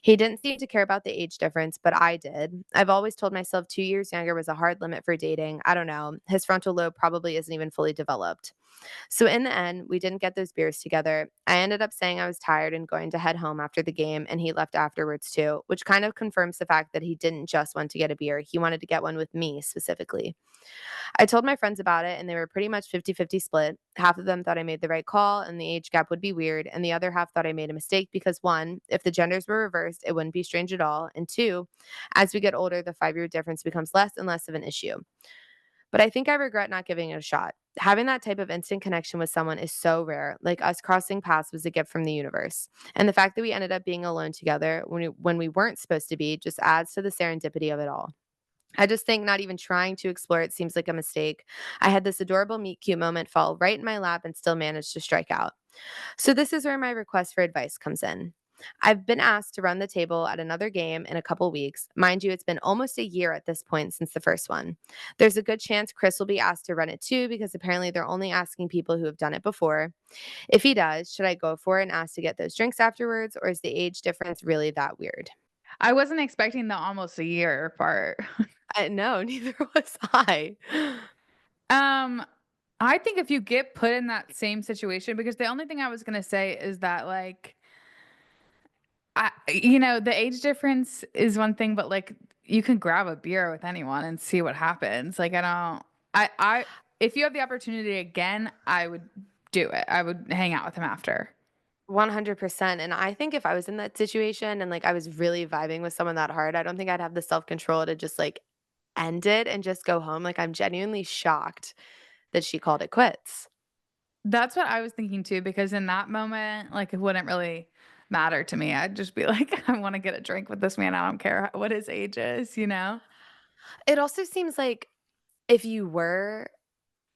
He didn't seem to care about the age difference, but I did. I've always told myself 2 years younger was a hard limit for dating. I don't know. His frontal lobe probably isn't even fully developed. So in the end, we didn't get those beers together. I ended up saying I was tired and going to head home after the game, and he left afterwards too, which kind of confirms the fact that he didn't just want to get a beer. He wanted to get one with me specifically. I told my friends about it, and they were pretty much 50-50 split. Half of them thought I made the right call and the age gap would be weird, and the other half thought I made a mistake because one, if the genders were reversed, it wouldn't be strange at all. And two, as we get older, the 5 year difference becomes less and less of an issue. But I think I regret not giving it a shot. Having that type of instant connection with someone is so rare. Like us crossing paths was a gift from the universe. And the fact that we ended up being alone together when we weren't supposed to be just adds to the serendipity of it all. I just think not even trying to explore it seems like a mistake. I had this adorable meet cute moment fall right in my lap and still managed to strike out. So this is where my request for advice comes in. I've been asked to run the table at another game in a couple weeks. Mind you, it's been almost a year at this point since the first one. There's a good chance Chris will be asked to run it too because apparently they're only asking people who have done it before. If he does, should I go for it and ask to get those drinks afterwards, or is the age difference really that weird? I wasn't expecting the almost a year part. No, neither was I. Um, I think if you get put in that same situation, because the only thing I was gonna say is that, like, the age difference is one thing, but, like, you can grab a beer with anyone and see what happens. Like, I don't I if you have the opportunity again, I would do it. I would hang out with him after. 100%. And I think if I was in that situation and like I was really vibing with someone that hard, I don't think I'd have the self control to just like end it and just go home. Like I'm genuinely shocked that she called it quits. That's what I was thinking too, because in that moment, like, it wouldn't really matter to me. I'd just be like, "I wanna get a drink with this man. I don't care what his age is," you know? It also seems like if you were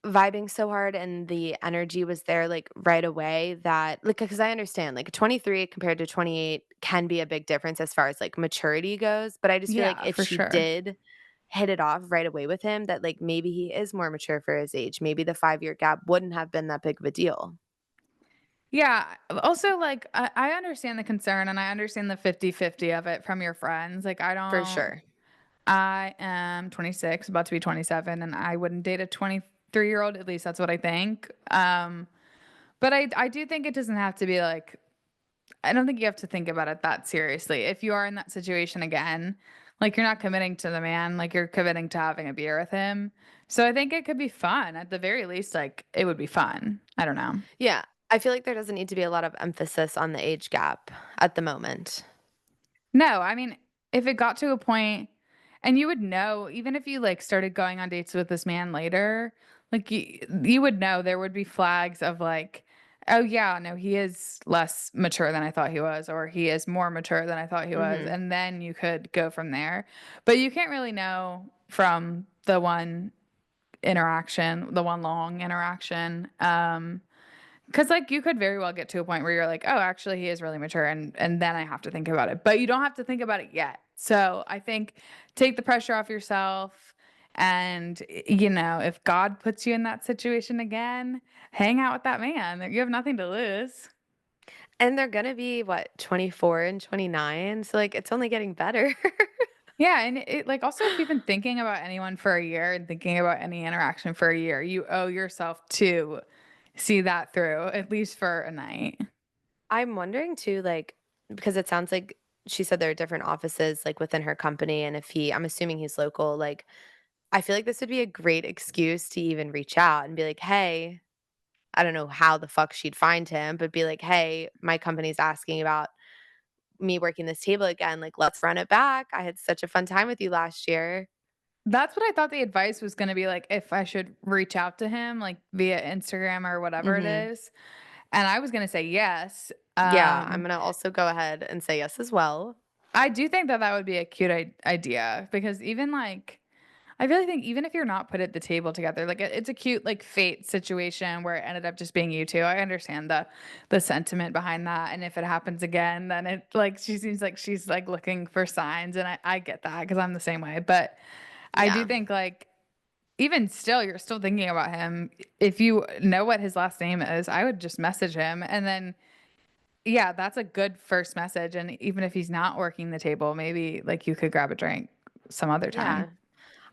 vibing so hard and the energy was there like right away that like because I understand like 23 compared to 28 can be a big difference as far as like maturity goes, but I just feel like Yeah, if for she sure. did hit it off right away with him that like maybe he is more mature for his age. Maybe the 5 year gap wouldn't have been that big of a deal. Yeah, also, like, I understand the concern and I understand the 50-50 of it from your friends. Like, For sure. I am 26, about to be 27, and I wouldn't date a 23-year-old, at least that's what I think. But I do think it doesn't have to be like, I don't think you have to think about it that seriously. If you are in that situation again, like, you're not committing to the man, like, you're committing to having a beer with him. So I think it could be fun. At the very least, like, it would be fun. I don't know. Yeah. I feel like there doesn't need to be a lot of emphasis on the age gap at the moment. No, I mean, if it got to a point and you would know, even if you, like, started going on dates with this man later, like, you would know there would be flags of, like, Oh, yeah, no, he is less mature than I thought he was, or he is more mature than I thought he was, Mhm. and then you could go from there. But you can't really know from the one interaction, the one long interaction, because like, you could very well get to a point where you're like, "Oh, actually, he is really mature," and then I have to think about it. But you don't have to think about it yet. So, I think take the pressure off yourself, and, if God puts you in that situation again, hang out with that man. You have nothing to lose. And they're gonna be, what, 24 and 29? So, like, it's only getting better. Yeah, and like, also, if you've been thinking about anyone for a year and thinking about any interaction for a year, you owe yourself to see that through, at least for a night. I'm wondering too, like, because it sounds like she said there are different offices, like, within her company, and if I'm assuming he's local, like, I feel like this would be a great excuse to even reach out and be like, "Hey," I don't know how the fuck she'd find him, but be like, "Hey, my company's asking about me working this table again, like, let's run it back. I had such a fun time with you last year." That's what I thought the advice was gonna be, like, if I should reach out to him, like, via Instagram or whatever it Mhm. is, and I was gonna say yes. Yeah, I'm gonna also go ahead and say yes as well. I do think that that would be a cute idea because even, like, I really think even if you're not put at the table together, like, it's a cute, like, fate situation where it ended up just being you 2. I understand the sentiment behind that, and if it happens again, then it like, she seems like she's, like, looking for signs, and I get that because 'cause I'm the same way, but I do Yeah. think, like, even still, you're still thinking about him. If you know what his last name is, I would just message him, and then yeah, that's a good first message, and even if he's not working the table, maybe, like, you could grab a drink some other time. Yeah.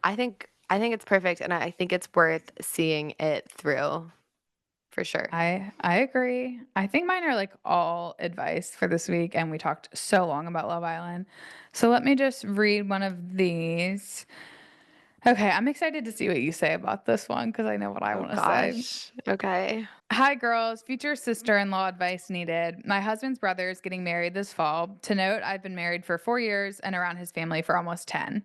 I think it's perfect, and I think it's worth seeing it through for sure. I agree. I think mine are, like, all advice for this week, and we talked so long about Love Island. So let me just read one of these. Okay, I'm excited to see what you say about this one because I know what I Oh wanna say. gosh. Okay. Hi, girls. Future sister in law advice needed. My husband's brother is getting married this fall. To note, I've been married for 4 years and around his family for almost 10.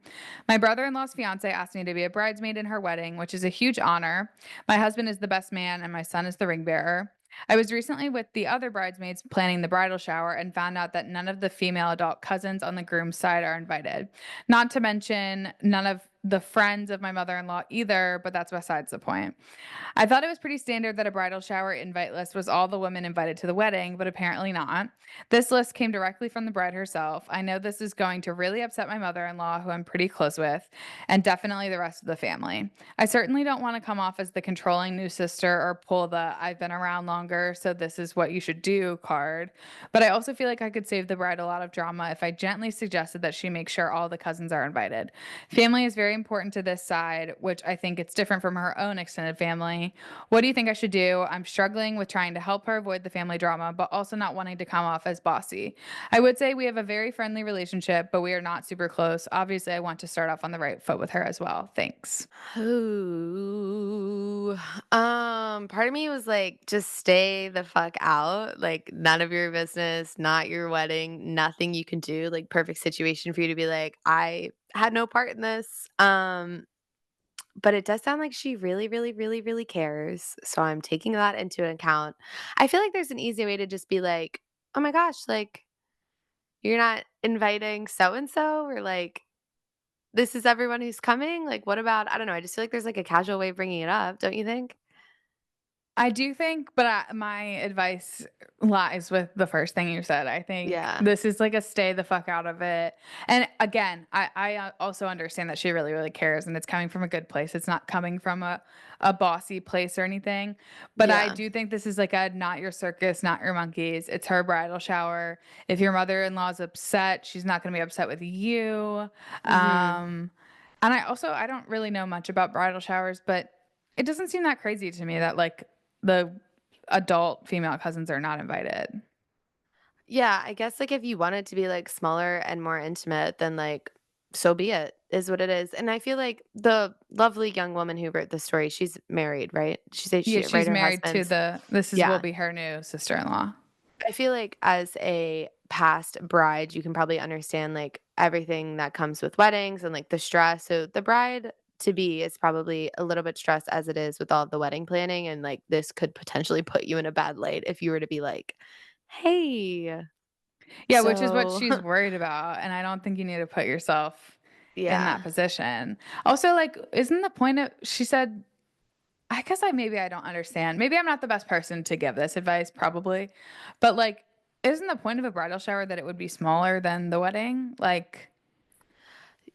My brother in law's fiance asked me to be a bridesmaid in her wedding, which is a huge honor. My husband is the best man, and my son is the ring bearer. I was recently with the other bridesmaids planning the bridal shower and found out that none of the female adult cousins on the groom's side are invited. Not to mention, none of the friends of my mother in law either, but that's besides the point. I thought it was pretty standard that a bridal shower invite list was all the women invited to the wedding, but apparently not. This list came directly from the bride herself. I know this is going to really upset my mother in law, who I'm pretty close with, and definitely the rest of the family. I certainly don't want to come off as the controlling new sister or pull the I've been around longer, so this is what you should do card. But I also feel like I could save the bride a lot of drama if I gently suggested that she make sure all the cousins are invited. Family is very important to this side, which I think it's different from her own extended family. What do you think I should do? I'm struggling with trying to help her avoid the family drama, but also not wanting to come off as bossy. I would say we have a very friendly relationship, but we are not super close. Obviously, I want to start off on the right foot with her as well. Thanks. Ooh. Part of me was like, just stay the fuck out. Like, none of your business, not your wedding, nothing you can do. Like, perfect situation for you to be like, I had no part in this. But it does sound like she really, really, really, really cares. So I'm taking that into account. I feel like there's an easy way to just be like, oh my gosh, like, you're not inviting so and so, or like, this is everyone who's coming? Like, what about I don't know, I just feel like there's, like, a casual way of bringing it up, don't you think? I do think, but my advice lies with the first thing you said. I think Yeah. this is like a stay the fuck out of it. And again, I also understand that she really, really cares and it's coming from a good place. It's not coming from a bossy place or anything. But I Yeah. do think this is like a not your circus, not your monkeys. It's her bridal shower. If your mother in law's upset, she's not going to be upset with you. Mhm. And I don't really know much about bridal showers, but it doesn't seem that crazy to me that like the adult female cousins are not invited. Yeah, I guess, like, if you want it to be, like, smaller and more intimate, then, like, so be it, is what it is, and I feel like the lovely young woman who wrote the story, she's married, right? She said Yeah, she right, she's her married to husband's the this is will yeah. be her new sister-in-law. I feel like as a past bride, you can probably understand, like, everything that comes with weddings and, like, the stress, so the bride to be is probably a little bit stressed as it is with all the wedding planning, and, like, this could potentially put you in a bad light if you were to be like, "Hey, Yeah, which is what so" she's worried about, and I don't think you need to put yourself in that Yeah. position. Also, like, isn't the point of she said I guess I don't understand. Maybe I'm not the best person to give this advice, probably. But, like, isn't the point of a bridal shower that it would be smaller than the wedding? Like,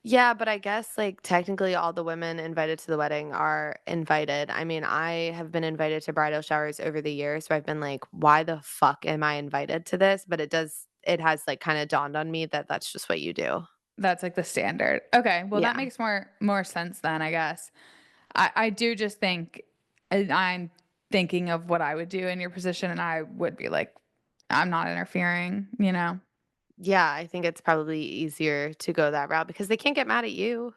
Yeah, but I guess, like, technically all the women invited to the wedding are invited. I mean, I have been invited to bridal showers over the years, so I've been like, "Why the fuck am I invited to this?" But it has, like, kinda dawned on me that that's just what you do. that's, like, the standard. Okay, well, that Yeah. makes more sense then, I guess. I do just think and I'm thinking of what I would do in your position, and I would be like, "I'm not interfering," you know? Yeah, I think it's probably easier to go that route because they can't get mad at you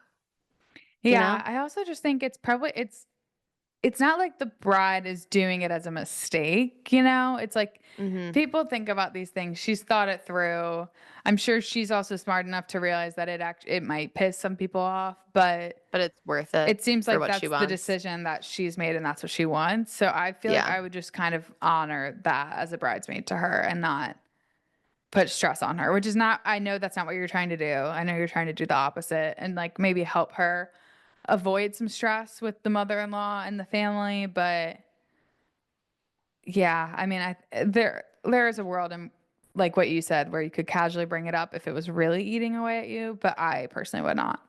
Yeah, know? I also just think it's not like the bride is doing it as a mistake, you know? It's like Mhm. people think about these things. She's thought it through. I'm sure she's also smart enough to realize that it might piss some people off, but But it's worth it it seems for like what she that's the wants. decision that she's made and that's what she wants. So I feel like Yeah. I would just kind of honor that as a bridesmaid to her and not put stress on her, which is not I know that's not what you're trying to do. I know you're trying to do the opposite and like maybe help her avoid some stress with the mother-in-law and the family, but yeah, I mean, there is a world in like what you said where you could casually bring it up if it was really eating away at you, but I personally would not.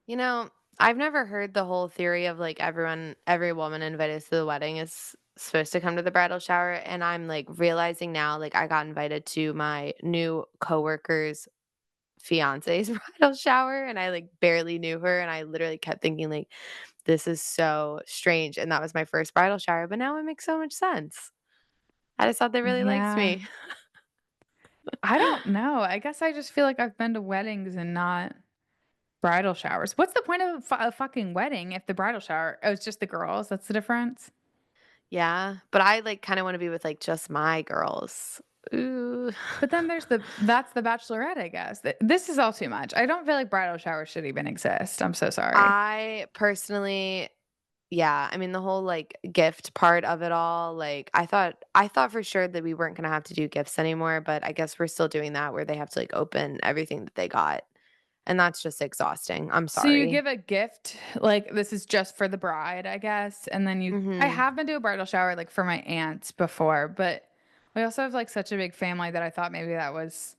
You know, I've never heard the whole theory of, like, every woman invited to the wedding is supposed to come to the bridal shower, and I'm, like, realizing now, like, I got invited to my new coworker's fiance's bridal shower, and I, like, barely knew her, and I literally kept thinking, like, "This is so strange," and that was my first bridal shower, but now it makes so much sense. I just thought they really liked Yeah. me. I don't know. I guess I just feel like I've been to weddings and not bridal showers. What's the point of a fucking wedding if the bridal shower oh, it's just the girls? That's the difference? Yeah, but I, like, kinda wanna be with, like, just my girls. Ooh. But then there's that's the bachelorette, I guess. This is all too much. I don't feel like bridal showers should even exist. I'm so sorry. I personally Yeah, I mean, the whole, like, gift part of it all, like, I thought for sure that we weren't gonna have to do gifts anymore, but I guess we're still doing that where they have to, like, open everything that they got, and that's just exhausting. I'm So you sorry. give a gift, like this is just for the bride, I guess, and then I Mhm. have been to a bridal shower like for my aunts before, but we also have like such a big family that I thought maybe that was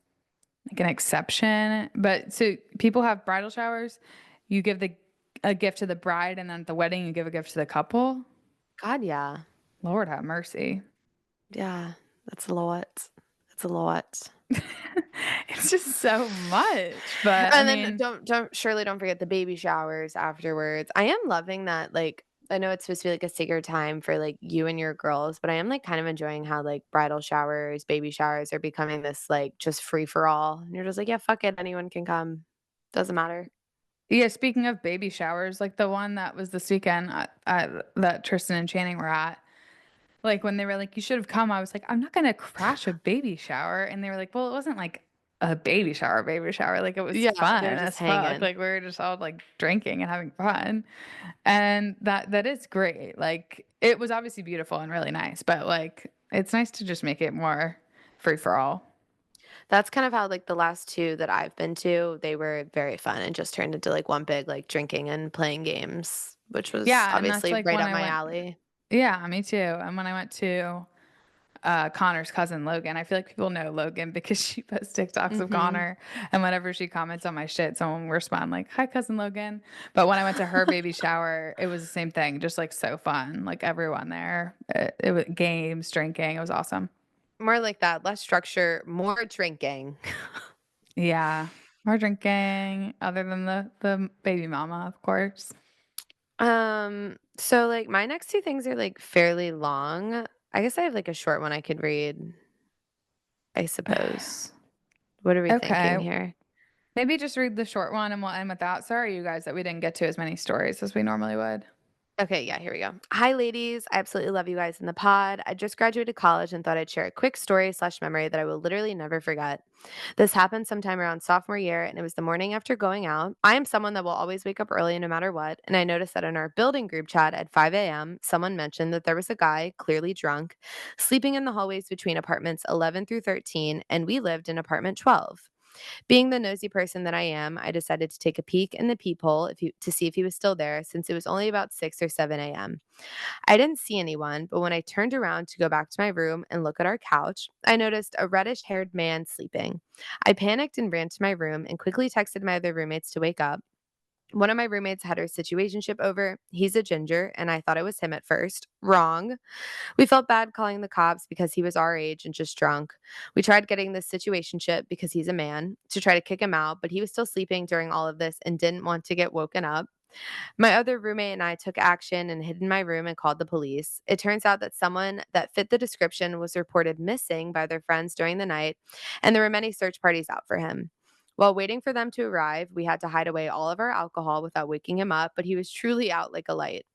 like an exception. But so people have bridal showers, you give the a gift to the bride, and then at the wedding you give a gift to the couple. God, yeah. Lord have mercy. Yeah, that's a lot. That's a lot. It's just so much. But I And then mean, don't forget the baby showers afterwards. I am loving that, like, I know it's supposed to be, like, a sacred time for, like, you and your girls, but I am, like, kind of enjoying how, like, bridal showers, baby showers are becoming this, like, just free for all, and you're just like, "Yeah, fuck it, anyone can come. Doesn't matter." yeah, speaking of baby showers, like the one that was this weekend that Tristan and Channing were at. Like, when they were like, "You should have come," I was like, "I'm not gonna crash a baby shower," and they were like, "Well, it wasn't like a baby shower, like, it was Yeah, fun they're just as fuck, hanging. like, we were just all, like, drinking and having fun," and that is great, like, it was obviously beautiful and really nice, but, like, it's nice to just make it more free for all. That's kind of how, like, the last 2 that I've been to, they were very fun and just turned into, like, one big, like, drinking and playing games, which was Yeah, and that's, obviously like, right when up I my went alley. yeah, me too, and when I went to Connor's cousin Logan. I feel like people know Logan because she posts TikToks of Mhm. Connor, and whenever she comments on my shit, someone will respond like, "Hi, cousin Logan." But when I went to her baby shower, it was the same thing, just like so fun, like everyone there. It was games, drinking. It was awesome. More like that, less structure, more drinking. Yeah, more drinking, other than the baby mama, of course. So, like, my next 2 things are, like, fairly long. I guess I have, like, a short one I could read, I suppose. What are we thinking Okay, here? maybe just read the short one and we'll end with that. Sorry, you guys, that we didn't get to as many stories as we normally would. Okay, yeah, here we go. Hi, ladies. I absolutely love you guys in the pod. I just graduated college and thought I'd share a quick story slash memory that I will literally never forget. This happened sometime around sophomore year, and it was the morning after going out. I am someone that will always wake up early no matter what, and I noticed that in our building group chat at 5 a.m., someone mentioned that there was a guy, clearly drunk, sleeping in the hallways between apartments 11 through 13, and we lived in apartment 12. Being the nosy person that I am, I decided to take a peek in the peephole to see if he was still there, since it was only about 6 or 7 a.m. I didn't see anyone, but when I turned around to go back to my room and look at our couch, I noticed a reddish haired man sleeping. I panicked and ran to my room and quickly texted my other roommates to wake up. One of my roommates had her situationship over. He's a ginger, and I thought it was him at first. Wrong. We felt bad calling the cops because he was our age and just drunk. We tried getting this situationship because he's a man to try to kick him out, but he was still sleeping during all of this and didn't want to get woken up. My other roommate and I took action and hid in my room and called the police. It turns out that someone that fit the description was reported missing by their friends during the night, and there were many search parties out for him. While waiting for them to arrive, we had to hide away all of our alcohol without waking him up, but he was truly out like a light.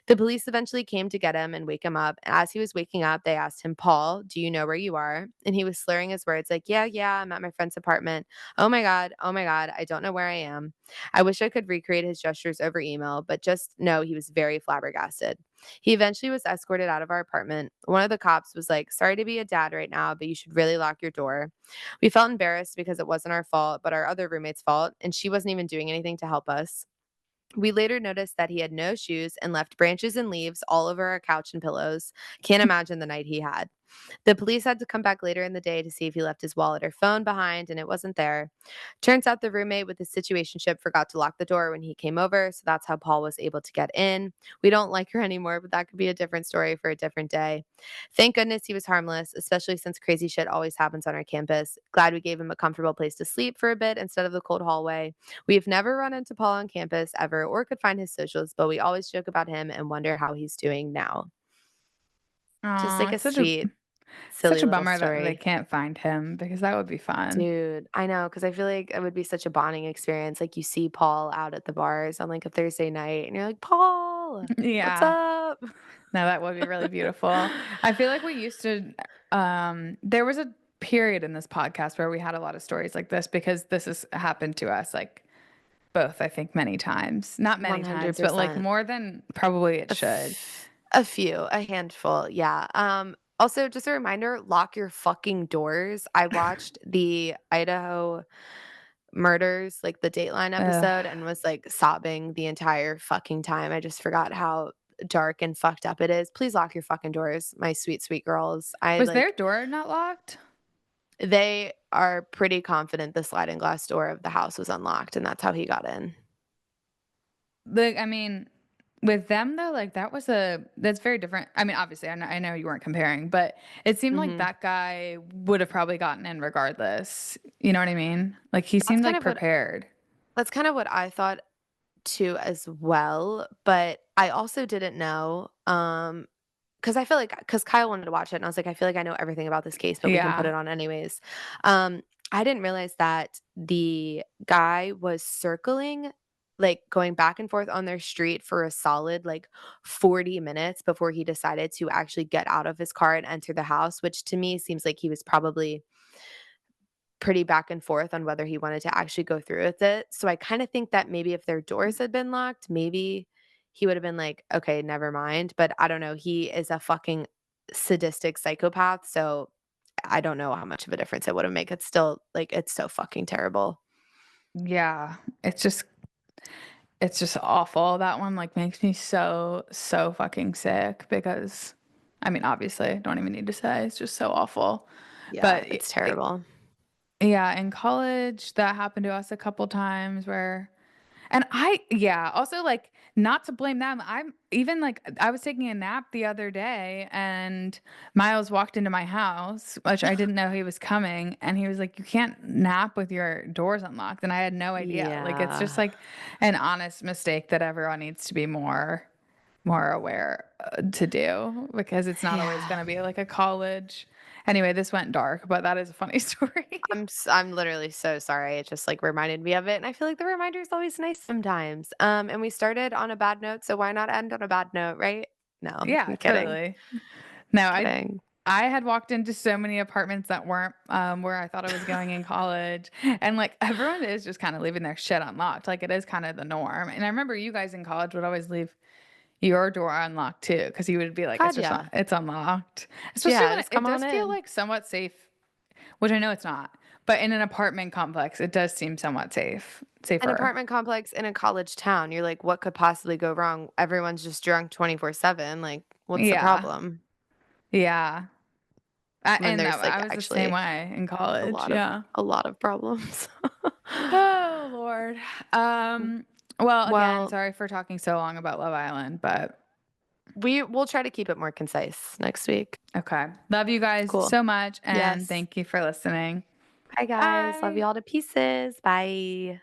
The police eventually came to get him and wake him up. As he was waking up, they asked him, Paul, do you know where you are? And he was slurring his words like, yeah, yeah, I'm at my friend's apartment. Oh my God, I don't know where I am. I wish I could recreate his gestures over email, but just know he was very flabbergasted. He eventually was escorted out of our apartment. One of the cops was like, sorry to be a dad right now, but you should really lock your door. We felt embarrassed because it wasn't our fault, but our other roommate's fault, and she wasn't even doing anything to help us. We later noticed that he had no shoes and left branches and leaves all over our couch and pillows. Can't imagine the night he had. The police had to come back later in the day to see if he left his wallet or phone behind, and it wasn't there. Turns out the roommate with the situationship forgot to lock the door when he came over, so that's how Paul was able to get in. We don't like her anymore, but that could be a different story for a different day. Thank goodness he was harmless, especially since crazy shit always happens on our campus. Glad we gave him a comfortable place to sleep for a bit instead of the cold hallway. We've never run into Paul on campus ever or could find his socials, but we always joke about him and wonder how he's doing now. Just Oh, like a it's sweet, such silly a little bummer that they story. can't find him because that would be fun. Dude, I know, because I feel like it would be such a bonding experience, like, you see Paul out at the bars on, like, a Thursday night, and you're like, "Paul, what's Yeah. up?" No, that would be really beautiful. I feel like we used to there was a period in this podcast where we had a lot of stories like this because this has happened to us like both, I think, many times. Not many times, but like 100%. more than probably it A should. f a few, a handful, yeah, also, just a reminder, lock your fucking doors. I watched the Idaho murders, like, the Dateline Ugh. episode and was, like, sobbing the entire fucking time. I just forgot how dark and fucked up it is. Please lock your fucking doors, my sweet, sweet girls. Was their door not locked? They are pretty confident the sliding glass door of the house was unlocked, and that's how he got in. Like, I mean, with them though, like that's very different. I mean, obviously, I know you weren't comparing, but it seemed like Mhm. that guy would have probably gotten in regardless. You know what I mean? Like he That's seemed kind like of what prepared. that's kind of what I thought too as well, but I also didn't know, 'cause I feel like 'cause Kyle wanted to watch it, and I was like, "I feel like I know everything about this case, but we can put Yeah. it on anyways." I didn't realize that the guy was circling, like, going back and forth on their street for a solid, like, 40 minutes before he decided to actually get out of his car and enter the house, which to me seems like he was probably pretty back and forth on whether he wanted to actually go through with it. So I kinda think that maybe if their doors had been locked, maybe he would have been like, "Okay, never mind," but I don't know, he is a fucking sadistic psychopath, so I don't know how much of a difference it would have made. It's still like, it's so fucking terrible. Yeah. It's just awful. That one like makes me so fucking sick because I mean, obviously, I don't even need to say it's just so awful. Yeah, But it's terrible. yeah, in college that happened to us a couple times where and yeah, also, like, not to blame them, I'm even, like I was taking a nap the other day, and Miles walked into my house, which I didn't know he was coming, and he was like, "You can't nap with your doors unlocked," and I had no idea. Like, it's just, Yeah. like, an honest mistake that everyone needs to be more more aware to do because it's not always Yeah. going to be like a college. Anyway, this went dark, but that is a funny story. I'm literally so sorry. It just, like, reminded me of it, and I feel like the reminder is always nice sometimes. And we started on a bad note, so why not end on a bad note, right? No, Yeah, I'm kidding. totally. No, Kidding. I had walked into so many apartments that weren't where I thought I was going in college, and like everyone is just kind of leaving their shit unlocked. Like it is kind of the norm. And I remember you guys in college would always leave your door unlocked too, because you would be like, God, yeah. it's unlocked. Especially Yeah, when just it come does on feel in. like somewhat safe, which I know it's not, but in an apartment complex, it does seem somewhat An safer. apartment complex in a college town, you're like, "What could possibly go wrong?" Everyone's just drunk 24/7, like, what's the Yeah, problem? yeah. When And there's, that like, I was the same actually way in a college. lot of Yeah. a lot of problems. Oh Lord. Um, well, again, Well, sorry for talking so long about Love Island, but we'll try to keep it more concise next week. okay. Love you guys Cool. so much and Yes. thank you for listening. Bye, guys. Love Bye. you all to pieces. Bye.